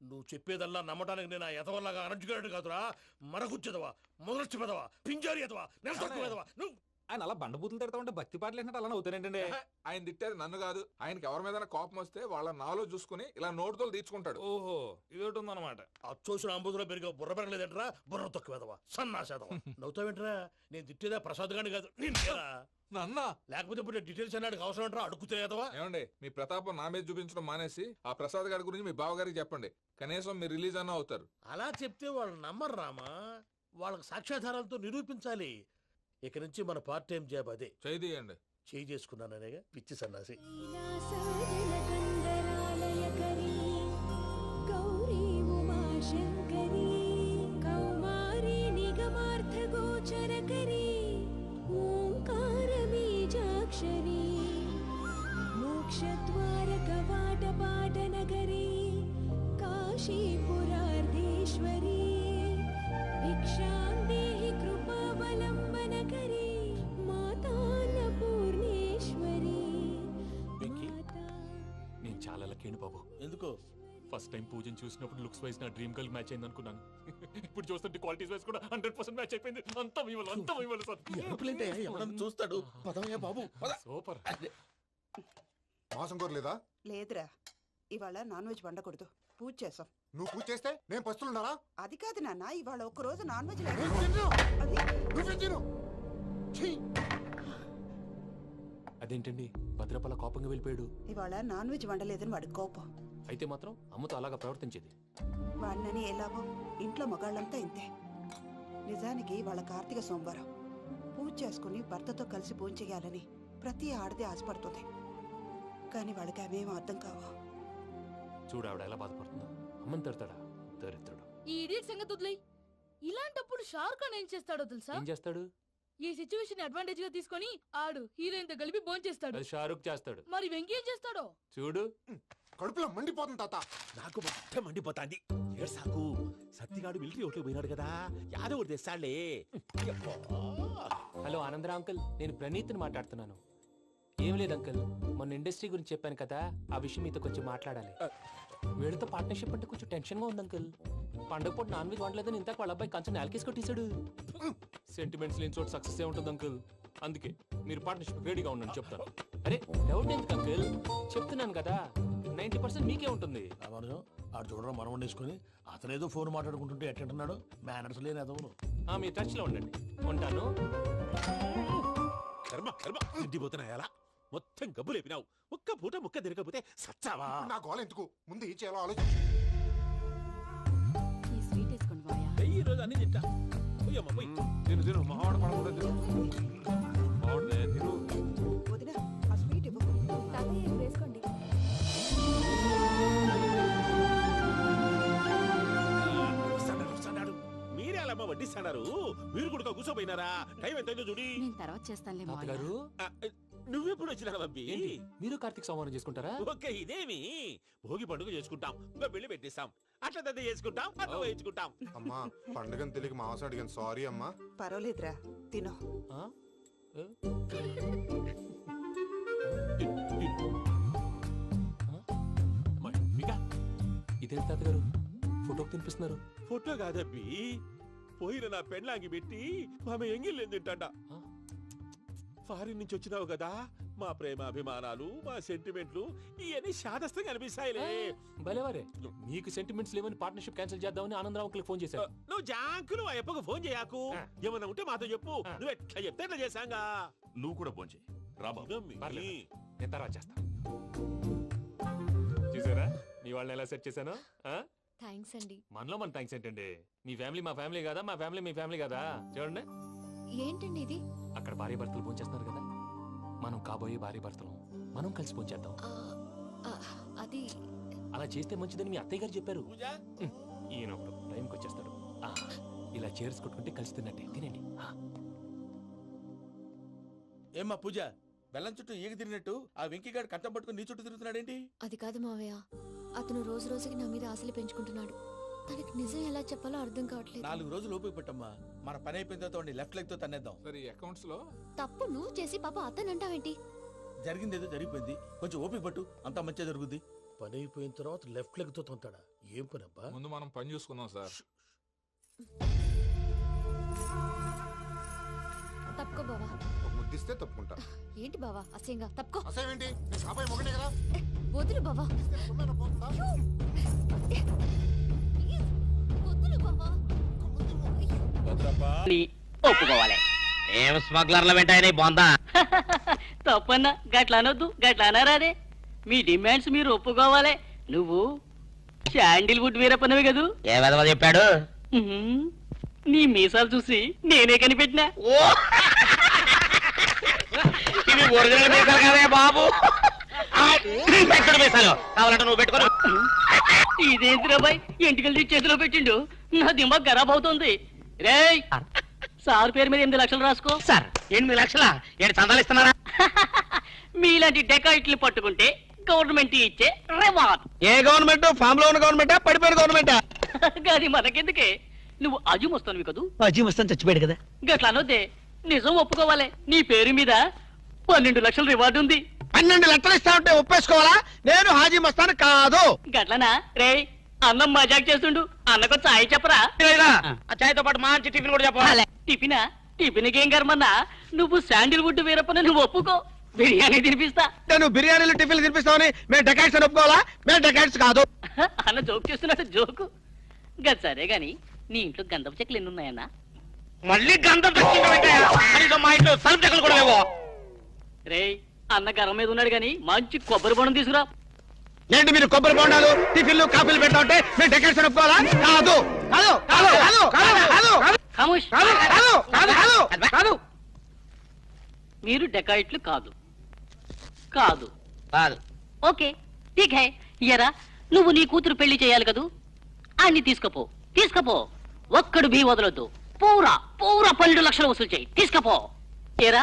నువ్వు చెప్పేదల్లా నమ్మటానికి నేను ఆ ఎతవల్లాగా అనర్జుకేటెడ్ కాదురా. మరగుచ్చదవా, మొదలచ్చి పెదవా, పింజారి ఎదవా, నెలసొక్కుదవా నువ్వు. ఆయన అలా బండబూతులు తిడతా ఉంటే భక్తి పాటలు ఏంటంటే అలా అవుతానంటే. ఆయన తిట్టేది నన్ను కాదు, ఆయనకి ఎవరి మీద కోపం వస్తే వాళ్ళ నాలో చూసుకుని ఇలా నోటుతో తీర్చుకుంటాడు. ఓహో, ఇదొకటి ఉందన్నమాట. అచ్చోసిన అంబుధులో పెరిగే బుర్ర పెరగలేదంటరా, బుర్ర తొక్కువేదవా, సన్నాసేదవా. నవ్వుతావేంట్రా? నేను తిట్టేదా ప్రసాద్ గాని కాదు, నిన్నేరా. నన్నా? లేకపోతే ఇప్పుడు డీటెయిల్స్ అన్నాడు అవసరం అంటారా? అడుగుతాయేదవా. ఏమండి, మీ ప్రతాపం నా మీద చూపించడం మానేసి ఆ ప్రసాద్ గారి గురించి మీ బావగారికి చెప్పండి. కనీసం మీరు రిలీజ్ అన్న అవుతారు. అలా చెప్తే వాళ్ళు నమ్మరు రామా. వాళ్ళకి సాక్ష్యాధారాలతో నిరూపించాలి. ఇక నుంచి మన పార్ట్ టైం జాబ్ అదే. చేయండి. చేయి చేసుకున్నాననేగా పిచ్చి సన్నాసి. మోక్షద్వారకవాటపాటనగరీ కాశీపురార్ధేశ్వరీ భిక్షాం దేహి కృపావలంబనకరీ మాతాన్నపూర్ణేశ్వరీ. నేను చాలా లక్కీ బాబు. ఎందుకు? ఫస్ట్ టైం పూజను చూసినప్పుడు లుక్స్ వైజ్ నా డ్రీమ్ గర్ల్ మ్యాచ్ అయింది అనుకున్నాను. ఇప్పుడు చూస్తుంటే క్వాలిటీస్ వైజ్ కూడా 100% మ్యాచ్ అయిపోయింది. అంతా మీ వల్ల సార్. ఎవడన్నా చూస్తాడు. పదవయ్యా బాబు, సూపర్. మాసం కోరలేదా? లేదురా, ఇవాళ నాన్ వెజ్ వండకూడదు. పూజ చేసాం. నువ్వు పూజ చేస్తే నేను పస్తులున్నారా? అది కాదు నాన్న, ఇవాళ ఒక్క రోజు నాన్ వెజ్ అదేంటండి భద్రపల కోపంగా వెళ్ళిపోయాడు? ఇవాళ నాన్ వెజ్ వండలేదని వాడి కోపం. అయితే మాత్రం అమ్మతో అలాగా ప్రవర్తించేది. వాడినని ఎలాగో ఇంట్లో మగాళ్ళంతా ఇంతే. నిజానికి వాళ్ళ కార్తీక సోమవారం పూజ చేసుకుని భర్తతో కలిసి పూజ చేయాలని ప్రతి ఆడది ఆశపడుతుంది. కానీ వాళ్ళకి అవేమో అర్థం కావు. చూడు ఆవిడ ఎలా బాధపడుతుందో. అమ్మని తిడతాడా? దరిద్రుడు. ఈ ఇడియట్ సంగతి వదిలేయ్. ఇలాంటప్పుడు షారుఖ్ ఖాన్ ఏం చేస్తాడో తెలుసా? ఏం చేస్తాడు? ఈ సిచ్యువేషన్ అడ్వాంటేజ్ గా తీసుకొని ఆడు హీరోయిన్ తో కలిపి బోన్ చేస్తాడు. అది షారుఖ్ చేస్తాడు. మరి వెంకీ ఏం చేస్తాడో చూడు. కడుపులో మండిపోతుంది తాత. నాకు మొత్తం మండిపోతాంది. ఏడ్సాకు, సత్తిగాడు మిలిటరీ ఓట్లు పోయినాడు కదా, యాదవ్ ఒకటి తెస్తాడులే. హలో ఆనందరా అంకుల్, నేను ప్రణీత్ని మాట్లాడుతున్నాను. ఏం లేదు అంకుల్, మొన్న ఇండస్ట్రీ గురించి చెప్పాను కదా, ఆ విషయం మీతో కొంచెం మాట్లాడాలి. వీళ్ళతో పార్ట్నర్షిప్ అంటే కొంచెం టెన్షన్గా ఉంది అంకుల్. పండగ పూట నాన్ వెజ్ వండలేదని ఇంతకు వాళ్ళ అబ్బాయి కంచెం నేలకేసి కొట్టేశాడు. సెంటిమెంట్స్ లేని చోట సక్సెస్ ఏ ఉంటుంది అంకుల్. అందుకే మీరు పార్ట్నర్షిప్ రెడీగా ఉండండి చెప్తాను. అరే డౌట్ ఎందుకు అంకుల్, చెప్తున్నాను కదా 90% మీకే ఉంటుంది. ఆడు చూడడం మనం వండేసుకొని అతనేదో ఫోన్ మాట్లాడుకుంటుంటే ఎట్టంటున్నాడు మేనర్స్ లేని అదవును. మీ టచ్ లో ఉండండి, ఉంటాను. కర్మ కర్మ తిండిపోతున్నా ఎలా మొత్తం గబ్బు లేపినావు. ఒక్క పూట ముక్క తిరగకపోతే సచ్చావా? నా గోల ఎందుకు, ముందు ఏం చేయాలో ఆలోచించు. ఈ స్వీట్ వేసుకోండి మాయా. ఈ రోజు అన్ని తింటా. పోయమ్మ పోయి. తిను తిను, మావాడు పడకుండా తిను. మావాడిదే తిను. వదిన ఆ స్వీట్ ఇవ్వు. తాతయ్య వేసుకోండి. వస్తాడు. మీరే అలా అమ్మ వడ్డిస్తాడారు. మీరు కూడా కూర్చోపోయినారా? టైం ఎంతైందో చూడి. నేను తర్వాత చేస్తానులే మావయ్య. తాతగారు నువ్వెప్పుడు వచ్చినా బంబి? మీరు కార్తీక్ సంహారం చేసుకుంటారా? ఓకే ఇదేమి భోగి పండుగ చేసుకుంటాం, పెళ్లి పెట్టిస్తాం, అట్లా దద్ద చేసుకుంటాం, అట్లా వేయించుకుంటాం. అమ్మా పండుగని తెలియక మాంసం అడిగాను, సారీ అమ్మా. పర్వాలేదురా తినో. ఇదేంటి తాతగారు ఫోటోకి తినిపిస్తున్నారు? ఫోటో కాదబ్బి, పోయిన నా పెళ్ళాంగి పెట్టి ఆమె ఎంగిల్లేం తింటాడ. ఫారిన్ నుంచి వచ్చినావు కదా, మా ప్రేమ అభిమానాలు మా సెంటిమెంట్లు ఇవన్నీ శాదస్తంగా అనిపిస్తాయిలే. భలేవారే, మీకు సెంటిమెంట్స్ లేవని పార్ట్నర్షిప్ క్యాన్సిల్ చేద్దామని ఆనందరావు అంకుల్ ఫోన్ చేశారు. నువ్వు జాంకులు ఆ అప్పకు ఫోన్ చేయకు. ఏమన్నా ఉంటే మాతో చెప్పు. నువ్వు ఎట్లా చెప్తే ఎట్లా చేశాంగా. నువ్వు కూడా ఫోన్ చేయి రాబా. నేను తర్వాత చేస్తా. చూసారా మీ వాళ్ళని ఎలా సెట్ చేశాను? థ్యాంక్స్ అండి. మనలో మన థ్యాంక్స్ ఏంటండి, మీ ఫ్యామిలీ మా ఫ్యామిలీ కదా, మా ఫ్యామిలీ మీ ఫ్యామిలీ కదా. చూడండి ఏంటండి ఇది? అక్కడ భార్య భర్తలు ఫోన్ చేస్తున్నారు కదా, మనం కాబోయే భార్య భర్తలు మనం కలిసి ఫోన్ చేద్దాం. అది అలా చేస్తే మంచిదని మీ అత్తయ్య గారు చెప్పారు. ఈయన ఒకడు టైంకి వచ్చేస్తాడు. ఇలా చేర్స్ కొట్టుకుంటే కలిసి తిన్నట్టే తినండి. ఏమ్మా పూజ, బెల్లం చుట్టూ ఈగ తిరిగినట్టు ఆ వెంకీగాడు కంటం పట్టుకుని నీ చుట్టూ తిరుగుతున్నాడేంటి? అది కాదు మావయ్య, అతను రోజు రోజుకి నా మీద ఆశలు పెంచుకుంటున్నాడు. తనకి నిజం ఎలా చెప్పాలో అర్థం కావట్లేదు. 4 రోజులు ఓపిక పట్టమ్మా, మన పని అయిపోయిన తర్వాత లెఫ్ట్ లెగ్ తో తన్నేద్దాం. సరే అకౌంట్స్ లో తప్పు నువ్వు చేసి పాప అతను అంటావేంటి? జరిగిందేదో జరిగిపోయింది, కొంచెం ఓపిక పట్టు, అంతా మంచిగా జరుగుద్ది. పని అయిపోయిన తర్వాత లెఫ్ట్ లెగ్ తో తొంతాడా? ఏం పని అబ్బా? ముందు మనం పని చూసుకుందాం సార్. తప్పుకో బావా. ముద్దిస్తే తప్పుకుంటా. ఏంటి బావా అసహ్యంగా? తప్పుకో. అసేమేంటి, నేను కాబోయే మొగనే కదా. వదులు బావా. వదులు బావా. ఒప్పుకోవాలి. ఏం స్మగ్లర్ల వెంట బాగుందా? తప్పన్నా గట్లా అనొద్దు, గట్లా అనరాదే. మీ డిమాండ్స్ మీరు ఒప్పుకోవాలి. నువ్వు శాండిల్వుడ్ వీరప్పనవి కదూ? ఏ విధవ చెప్పాడు? నీ మీసాలు చూసి నేనే కనిపెట్టినా. ఇవి ఒరిజినల్ మీసాలు కదే బాబు. మీసాలు కావాలంటే నువ్వు పెట్టుకో. ఇదేంటి రాబాయ్ ఎంటికలు చేతిలో పెట్టిండు? నా దిమాగ్ ఖరాబ్ అవుతుంది. రేయ్ సార్ పేరు మీద 8 లక్షలు రాసుకో. సార్ 8 లక్షలా? ఏడు చందాలు ఇస్తున్నారా? మీలాంటి డెకాయిట్లు పట్టుకుంటే గవర్నమెంట్ ఇచ్చే రివార్డ్. ఏ గవర్నమెంట్? ఫామ్ లో ఉన్న గవర్నమెంటా, పడిపోయిన గవర్నమెంటా? గది మనకెందుకే, నువ్వు అజీమ్ వస్తాను కదూ. అజీమ్ వస్తాను చచ్చిపోయాడు కదా. గట్లా అనొద్దే, నిజం ఒప్పుకోవాలి. నీ పేరు మీద 12 లక్షల రివార్డు ఉంది. 12 లక్షలు ఇస్తా ఉంటే ఒప్పేసుకోవాలా? నేను హాజీ మస్తాను కాదు. గట్లనా? రే అన్నం మజాక్ చేస్తుండు, అన్నకు చాయ్ చెప్పరా? ఆ చాయ్తో పాటు మంచి టిఫిన్ కూడా చెప్పాలి. టిఫినా? టిఫిన్కి ఏం కర్మన్నా, నువ్వు శాండిల్వుడ్ వీరప్పని నువ్వు ఒప్పుకో, బిర్యానీ తినిపిస్తా. నువ్వు బిర్యానీలు టిఫిన్లు తినిపిస్తావని మేము డెకాట్స్ అని ఒప్పుకోవాలా? మేము డెకాట్స్ కాదు. అన్న జోక్ చేస్తున్నాడు, జోకు. గది సరే గాని నీ ఇంట్లో గంధపు చెక్కలు ఎన్ని ఉన్నాయన్నా? మళ్ళీ గంధం మా ఇంట్లో సరుపు చెక్కలు కూడా లేవో. రే అన్న గరం మీద ఉన్నాడు గాని మంచి కొబ్బరి బొండం తీసుకురా. ఏంటి మీరు కొబ్బరి బొండాలు టిఫిన్లు కాఫీలు పెడతా ఉంటే మేము డెకాట్స్ అని ఒప్పుకోవాలా? కాదు కాదు కాదు కాదు కాదు ఖమోష్. కాదు కాదు కాదు కాదు. మీరు డెకాయిట్లు కాదు. కాదు కాదు. ఓకే ఠీక్ హై. ఎరా నువ్వు నీ కూతురు పెళ్లి చేయాలి కదూ, అన్ని తీసుకపో. తీసుకపో, ఒక్కడు బీ వదలొద్దు. పూరా పూరా 12 లక్షలు వసూలు చేయి. తీసుకపో. ఏరా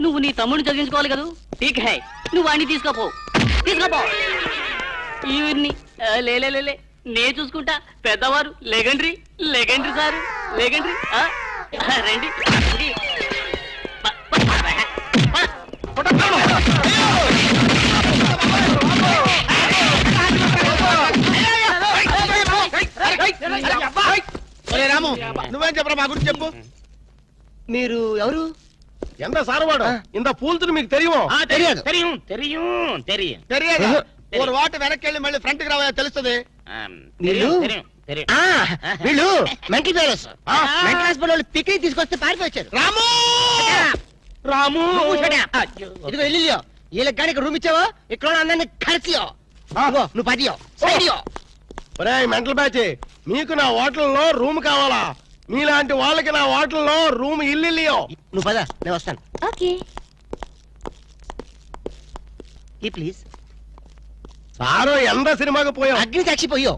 నువ్వు నీ తమ్ముడిని చదివించుకోవాలి కదూ. ఠీక్ హై, నువ్వు అన్ని తీసుకపో. తీసుకపో. ఇవన్నీ లేలే నే చూసుకుంటా. పెద్దవారు లెగండ్రీ లెగండ్రీ సారు లెగండ్రీ. రండి మా గురించి చెప్పు. మీరు ఎవరు? ఎంత సారవాడు ఇంత పూల్తుని మీకు తెలియమో? తెలియదు. తెలియదు. ఒక వాటి వెనక్కి వెళ్ళి మళ్ళీ ఫ్రంట్ కి రావా తెలుస్తుంది. వీళ్ళు మెంటల్ పేరెంట్స్. మెంటల్ హాస్పిటల్ వాళ్ళు పిక్నిక్ తీసుకొస్తే పారిపోయారు. రాము రాము ఇదిగో వెళ్ళియో వీళ్ళకి కానీ ఇక్కడ రూమ్ ఇచ్చావో ఇక్కడ అందరినీ ఖర్చుయో నువ్వు పదియో సైడియో. మెంటల్ బ్యాచ్, మీకు నా హోటల్లో రూమ్ కావాలా? మీలాంటి వాళ్ళకి నా హోటల్లో రూమ్ ఇల్లు. నువ్వు పద, నేను వస్తాను. ఓకే ఈ ప్లీజ్. సారో ఎంత సినిమాకి పోయావు? అగ్ని సాక్షి పోయో.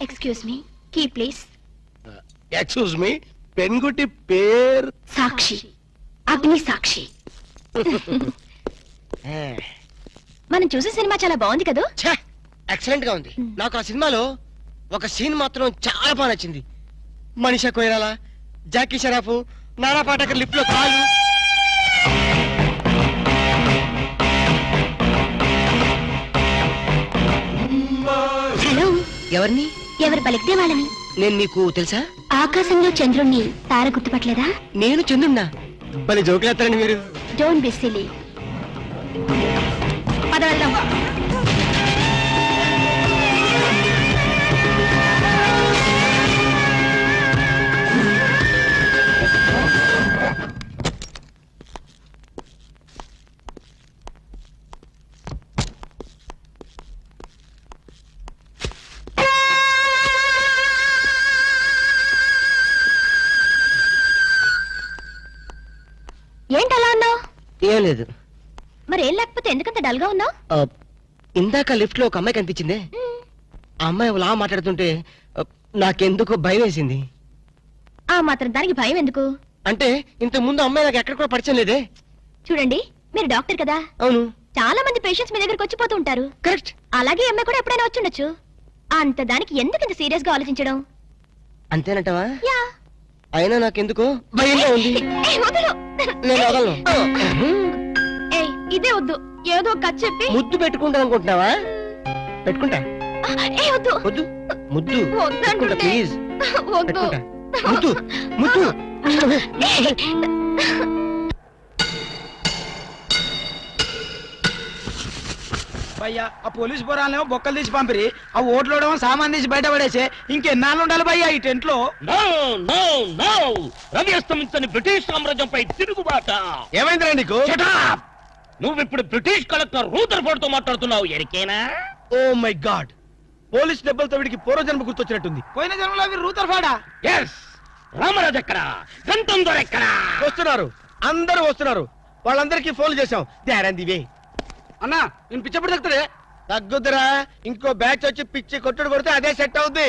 Excuse me, key please. Excuse me, పెన్గుటి పేరు సాక్షి, అగ్ని సాక్షి. మనం చూసే సినిమా చాలా బాగుంది కదా? ఎక్సలెంట్ గా ఉంది. నాకు ఆ సినిమాలో ఒక సీన్ మాత్రం చాలా బాగా నచ్చింది. మనీషా కొయిరాలా, జాకీ షరాఫ్, నానా పాటకర్ లిప్ లో కాలు. హలో, ఎవరిని? ఎవరు పలికితే వాళ్ళని. నేను నీకు తెలుసా? ఆకాశంలో చంద్రుణ్ణి తార గుర్తుపట్టలేదా? నేను చంద్రున్నా. భలే జోకులేస్తారండి మీరు. Don't be silly. పద వెళ్దాం. ఏంటలా ఉన్నావు? ఏం లేదు. మరేం లేకపోతే ఎందుకంత డల్ గా ఉన్నావు? ఇందాక లిఫ్ట్ లో ఒక అమ్మాయి కనిపించిందే. ఆ అమ్మాయి అలా మాట్లాడుతుంటే నాకెందుకో భయం వేసింది. ఆ మాత్రం దానికి భయం ఎందుకు? అంటే ఇంతకు ముందు అమ్మాయి నాకు ఎక్కడ కూడా పరిచయం లేదే. చూడండి, మీరు డాక్టర్ కదా. అవును. చాలా మంది పేషెంట్స్ మీ దగ్గరకు వచ్చిపోతూ ఉంటారు. కరెక్ట్. అలాగే ఈ అమ్మాయి కూడా ఎప్పుడైనా వచ్చుండొచ్చు. అంత దానికి ఎందుకు ఇంత సీరియస్ గా ఆలోచించడం? అంతేనంటావా? యా. అయినా నాకెందుకో భయంగా ఉంది. వదలు. నేను వదలను. ఏయ్, ఇదే వద్దు. ఏదో ఒక కథ చెప్పి ముద్దు పెట్టుకుంటా అనుకుంటున్నావా? పెట్టుకుంటా. వద్దు వద్దు. ముద్దు వద్దు ప్లీజ్. వద్దు. ముద్దు ముద్దు. భయ్యా, ఆ పోలీస్ పోరాలేమో బొక్కలు తీసి పంపిరి, ఆ ఓట్లోడేమో సామాన్ తీసి బయట పడేసే. ఇంకెన్నాళ్ళు ఉండాలి భయ్యా ఈ టెంట్ లో? రవి అస్తమించని బ్రిటిష్ సామ్రాజ్యంపై తిరుగుబాట. ఏమైందిరా నీకు? నువ్వు ఇప్పుడు బ్రిటిష్ కలెక్టర్ రూదర్ఫోర్డ్ తో మాట్లాడుతున్నావు. ఎరికేనా? ఓ మై గాడ్, పోలీస్ దెబ్బలతో వీడికి పూర్వజన్మ గుర్తొచ్చినట్టుంది. పోయిన జన్మలో అవి రూతర్ఫాడా? ఎస్. రామరాజు ఎక్కడా? గంతం దొర ఎక్కడా? వస్తున్నారు, అందరూ వస్తున్నారు. వాళ్ళందరికీ ఫోన్ చేశాం. దివే అన్నా, నేను పిచ్చప్పుడు తగ్గుతాడే. తగ్గుద్దురా, ఇంకో బ్యాచ్ వచ్చి పిచ్చి కొట్టుడు కొడితే అదే సెట్ అవుద్ది.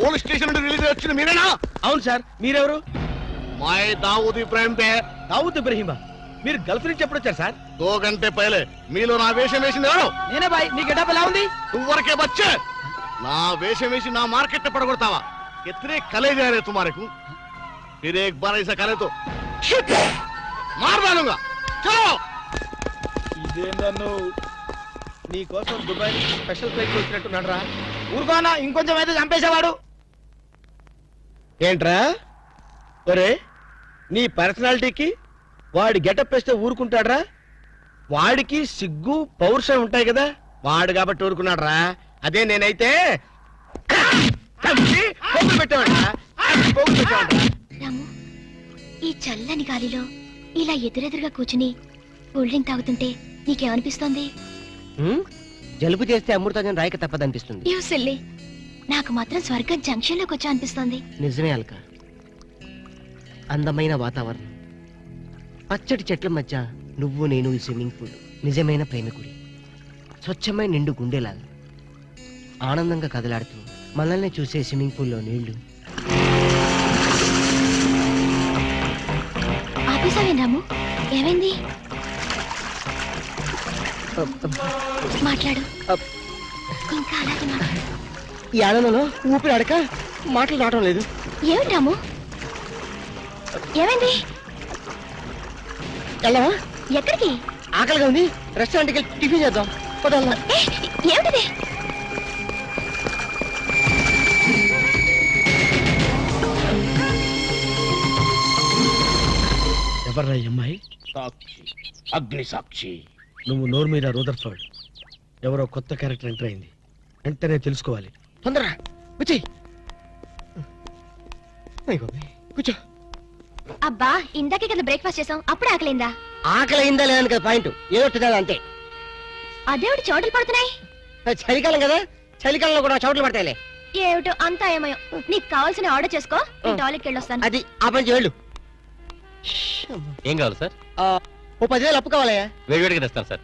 పోలీస్ స్టేషన్ నుండి రిలీజ్ వచ్చింది మీరేనా? అవును సార్. మీరెవరు? मैं दाऊद इब्राहिम पे। దావుద్ ఇబ్రహీమా, మీరు గల్ఫ్ నుంచి ఎప్పుడు వచ్చారు సార్? 2 घंटे पहले మీలో నా వేషం వేసింది ఎవరు? నేనే బాయ్. నీ గెటప్ ఎలా ఉంది? నువ్వరకే బచ్చే, నా వేషం వేసి నా మార్కెట్ పడగొడతావా? कितने कले जा रहे तुम्हारे को? फिर एक बार ऐसा करे तो मार डालूंगा। चलो। ఇదేందన్ను నీ కోసం దుబాయ్ నుంచి స్పెషల్ ఫ్లైట్ వచ్చినట్టున్నాడు రా. ఊరుకోనా, ఇంకొంచెం అయితే చంపేసేవాడు. ఏంట్రా ఒరే, నీ పర్సనాలిటీకి వాడి గెటప్ వేస్తే ఊరుకుంటాడ్రా? వాడికి సిగ్గు పౌరుషం ఉంటాయి కదా, వాడు కాబట్టి ఊరుకున్నాడు రా. అదే నేనైతే రాము, ఈ చల్లని గాలిలో ఇలా ఎదురెదురుగా కూర్చుని కూల్ డ్రింక్ తాగుతుంటే నీకేమనిపిస్తోంది? జలుబు చేస్తే అమృతాజన్ రాయక తప్పదనిపిస్తుంది. You silly. నాకు మాత్రం స్వర్గం జంక్షన్ లోకి వచ్చా అనిపిస్తోంది. నిజమే అల్క. అందమైన వాతావరణం, పచ్చటి చెట్ల మధ్య నువ్వు నేను ఈ స్విమ్మింగ్ పూల్. నిజమైన ప్రేమికుడి, స్వచ్ఛమైన నిండు గుండెలాగా ఆనందంగా కదలాడుతూ మనల్ని చూసే స్విమ్మింగ్ పూల్లో నీళ్లు. ఆపేసావేనాము? ఏమైంది? మాట్లాడు. ఇంకా అలాగే మాట్లాడు. ఈ ఆనందంలో ఊపిరి అడక మాటలు రావడం లేదు. ఏమిటి రాము? ఏమైంది? వెళ్ళవా? ఎక్కడికి? ఆకలిగా ఉంది, రెస్టారెంట్కి వెళ్ళి టిఫిన్ చేద్దాం. పదల్లా. ఏమిటిది? ఎవర్రా ఈ అమ్మాయి? సాక్షి, అగ్ని సాక్షి. నువ్వు నోరు మీద రూదర్ఫర్డ్. ఎవరో కొత్త క్యారెక్టర్ ఎంటర్ అయింది, వెంటనే తెలుసుకోవాలి. తొందరగా వచ్చేయ్. కూర్చో. అబ్బా, ఇందాకే కదా బ్రేక్ఫాస్ట్ చేసాం, అప్పుడే ఆకలిందా? ఆకలి అయిందా లేదని కదా పాయింట్, ఏదో తినాలి అంతే. అదేవిటి చోటలు పడుతున్నాయి? చలికాలం కదా, చలికాలంలో కూడా చోట్లు పడతాయిలే. ఏమిటో అంతా ఏమయో. నీకు కావాల్సిన ఆర్డర్ చేసుకో, నేను టాయిలెట్కి వెళ్ళొస్తాను. అది ఆ పని వెళ్ళు. ఏం కావాలి సార్? ఓ 10,000 అప్పు కావాలయ్యా. వేడివేడిగా తెస్తాను సార్.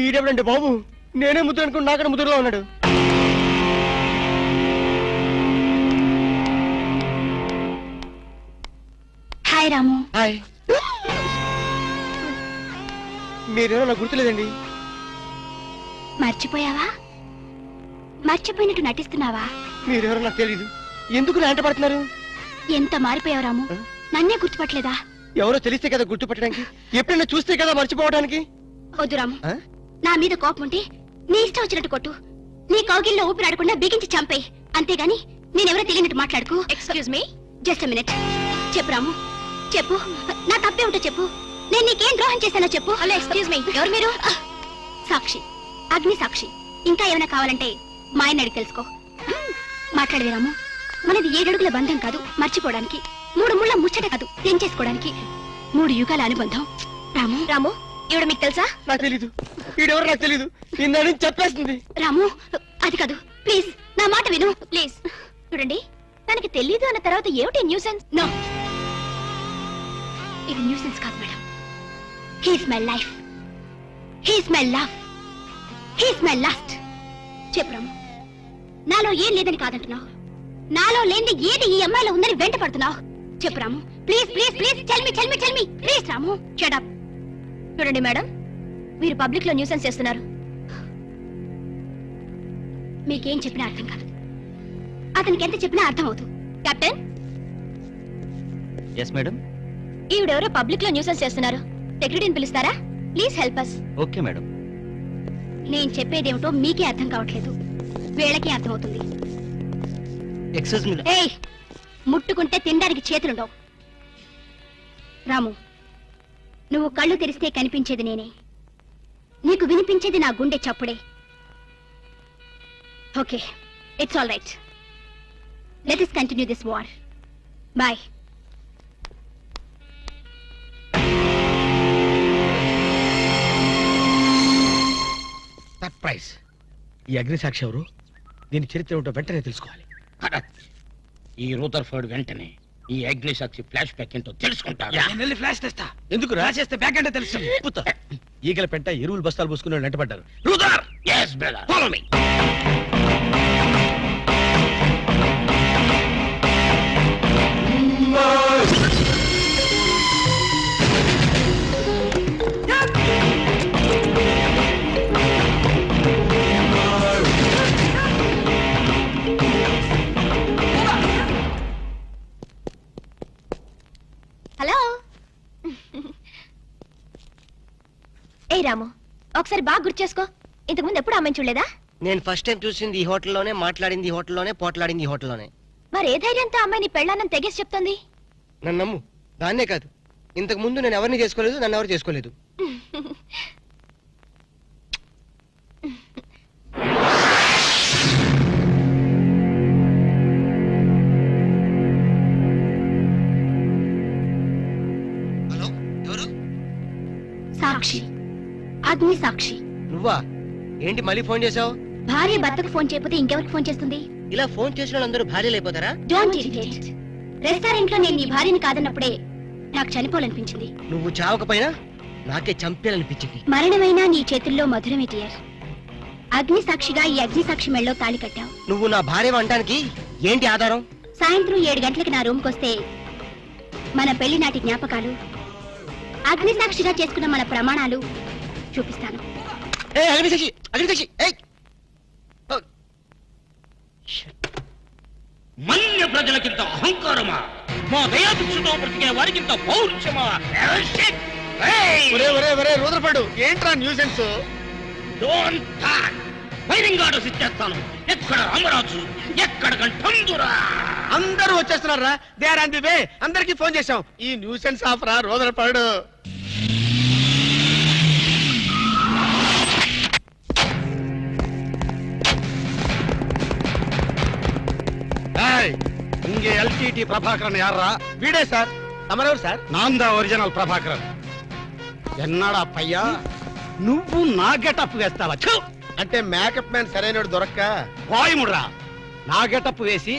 ఈడెవడండి బాబు, నేనే ముద్దు అనుకుని నాకడ ముద్దులో ఉన్నాడు. హాయ్ రాము. హాయ్. మీరేమో నాకు గుర్తులేదండి. మర్చిపోయావా? మర్చిపోయినట్టు నటిస్తున్నావా? మీరెవరో నాకు తెలియదు, ఎందుకు నా వెంట పడుతున్నారు? ఎంత మారిపోయావు రాము, నన్నే గుర్తుపట్టలేదా? ఎవరో తెలిస్తే కదా గుర్తుపట్టడానికి, ఎప్పుడైనా చూస్తే కదా మర్చిపోవడానికి. వద్దు రాము, నా మీద కోపం ఉంటే నీ ఇష్టం వచ్చినట్టు కొట్టు, నీ కౌగిల్లో ఊపిరాడకుండా బిగించి చంపేయి. అంతేగాని నేనెవరో తెలియనట్టు మాట్లాడుకు. Excuse me, just a minute. చెప్పు రాము, చెప్పు, నా తప్పేమిటో చెప్పు. నేను నీకేం ద్రోహం చేశానో చెప్పు. హలో, ఎక్స్క్యూజ్ మీ, ఎవరు మీరు? సాక్షి, అగ్ని సాక్షి. ఇంకా ఏమైనా కావాలంటే మా ఆయన అడిగి తెలుసుకో. మాట్లాడవే రాము, మనది 7 అడుగుల బంధం కాదు మర్చిపోవడానికి, 3 ముళ్ళ ముచ్చట కాదు తెంచేసుకోవడానికి, 3 యుగాల అనుబంధం. రాము, రాము, ఈవిడ మీకు తెలుసా? నాకు తెలీదు. ఈడెవరు నాకు తెలీదు, ఇందని చెప్పేస్తుంది. రాము, అది కాదు, ప్లీజ్ నా మాట విను, ప్లీజ్. చూడండి, తనకి తెలీదు అన్న తర్వాత ఏమిటి న్యూసెన్స్? నో, ఇది న్యూసెన్స్ కాదు madam. He's my life, he's my love, he's my last. చెప్పు రాము, నాలో ఏం లేదని కాదంటున్నావు, నాలో లేని ఏది ఈ అమ్మాయిలో ఉందని వెంట పడుతున్నావు. చెప్పు Ramu, please please please, tell me please. Ramu, shut up. చూడండి మేడం, మీరు పబ్లిక్ లో న్యూసెన్స్ చేస్తున్నారు. మీకేం చెప్పినా అర్థం కాదు, అతనికి ఎంత చెప్పినా అర్థం అవుతుంది. కెప్టెన్. Yes madam. ఈవిడెవరో పబ్లిక్ లో న్యూసెన్స్ చేస్తున్నారు, సెక్రటరీని పిలుస్తారా? Please help us. Okay madam. నేను చెప్పేదేమిటో మీకే అర్థం కావట్లేదు, వీళ్ళకి అర్థం అవుతుంది. Excuse me. ఏయ్, ముట్టుకుంటే తినడానికి చేతులుండవు. రాము, నువ్వు కళ్ళు తెరిస్తే కనిపించేది నేనే, నీకు వినిపించేది నా గుండె చప్పుడే. Okay, it's all right. Let us continue this war. Bye. Surprise. ఈ అగ్నిసాక్షి ఎవరు, దీని చరిత్ర ఏమిటో వెంటనే తెలుసుకోవాలి. ఈ రూదర్ఫర్డ్ వెంటనే ఈ అగ్ని సాక్షి ఫ్లాష్ బ్యాక్ ఏంటో తెలుసుకుంటాడు. నేను వెళ్ళి ఫ్లాష్ తెస్తా. ఎందుకు రాసేస్తే బ్యాక్ అంటే తెలుసు. ఈగల పెంట ఎరువులు బస్తాలు పూసుకుని వెంటబడ్డారు. రూదర్, yes brother, follow me. Hello. ఏ రాము, ఒకసారి బాగా గుర్తు చేసుకో, ఇంతకుముందు ఎప్పుడు అమ్మాయిని చూడలేదా? నేను ఫస్ట్ టైం చూసింది ఈ హోటల్లోనే, మాట్లాడింది ఈ హోటల్లోనే, పోట్లాడింది ఈ హోటల్లోనే. మరి ఏ ధైర్యంతో అమ్మాయిని పెళ్ళానని తెగేసి చెప్తుంది? నన్ను నమ్ము, దాన్నే కాదు, ఇంతకు ముందు నేను ఎవరిని చేసుకోలేదు, నన్ను ఎవరు చేసుకోలేదు. హలో, ఎవరు? సాక్షి, అగ్ని సాక్షి. నువ్వా? ఏంటి మళ్ళీ ఫోన్ చేసావు? భార్య భర్తకు ఫోన్ చేయకపోతే ఇంకెవరికి ఫోన్ చేస్తుంది? ఇలా ఫోన్ చేసిన వాళ్ళందరూ భార్యలు అయిపోతారా? Don't irritate. రెస్టారెంట్ లో నేను నీ భార్యని కాదన్నప్పుడే నాకు చనిపోవాలనిపించింది. నువ్వు చావకపోయినా నాకే చంపేయాలనిపించింది. మరణమైనా నీ చేతుల్లో మధురమే డియర్. అగ్ని సాక్షిగా ఈ అగ్ని సాక్షి మెళ్ళో తాళి కట్టావు. నువ్వు నా భార్య అనడానికి ఏంటి ఆధారం? సాయంత్రం 7 గంటలకి నా రూమ్కి వస్తే మన పెళ్లి నాటి జ్ఞాపకాలు, అగ్ని సాక్షిగా చేసుకున్న మన ప్రమాణాలు చూపిస్తాను. అగ్నిసాక్షి మన్య ప్రజలకింత అహంకారమా? మా దయాభిక్షతో బ్రతికే వారికింత పౌరుషమా? రూద్రపడు ఏంట్రా nuisance? Don't talk. Firing orders ఇచ్చేస్తాను. ఎక్కడ రామరాజు, ఎక్కడ గంటందురా? అందరూ వచ్చేస్తున్నారా? They are on the way. అందరికి ఫోన్ చేశాం. ఈ న్యూసెన్స్ ఆఫరా రూద్రపడు. இங்கே எல்டிடி பிரபாகரன் யாரா? வீடே சார். తమరెవరు సార్? నాందా ఒరిజినల్ ప్రభాకరన్. ఎన్నాడా పయ్యా నువ్వు నా గెటప్ వేస్తావా? అంటే మేకప్ మ్యాన్ సరైనడు దొరక్క వాయుముడ్రా. నా గెటప్ వేసి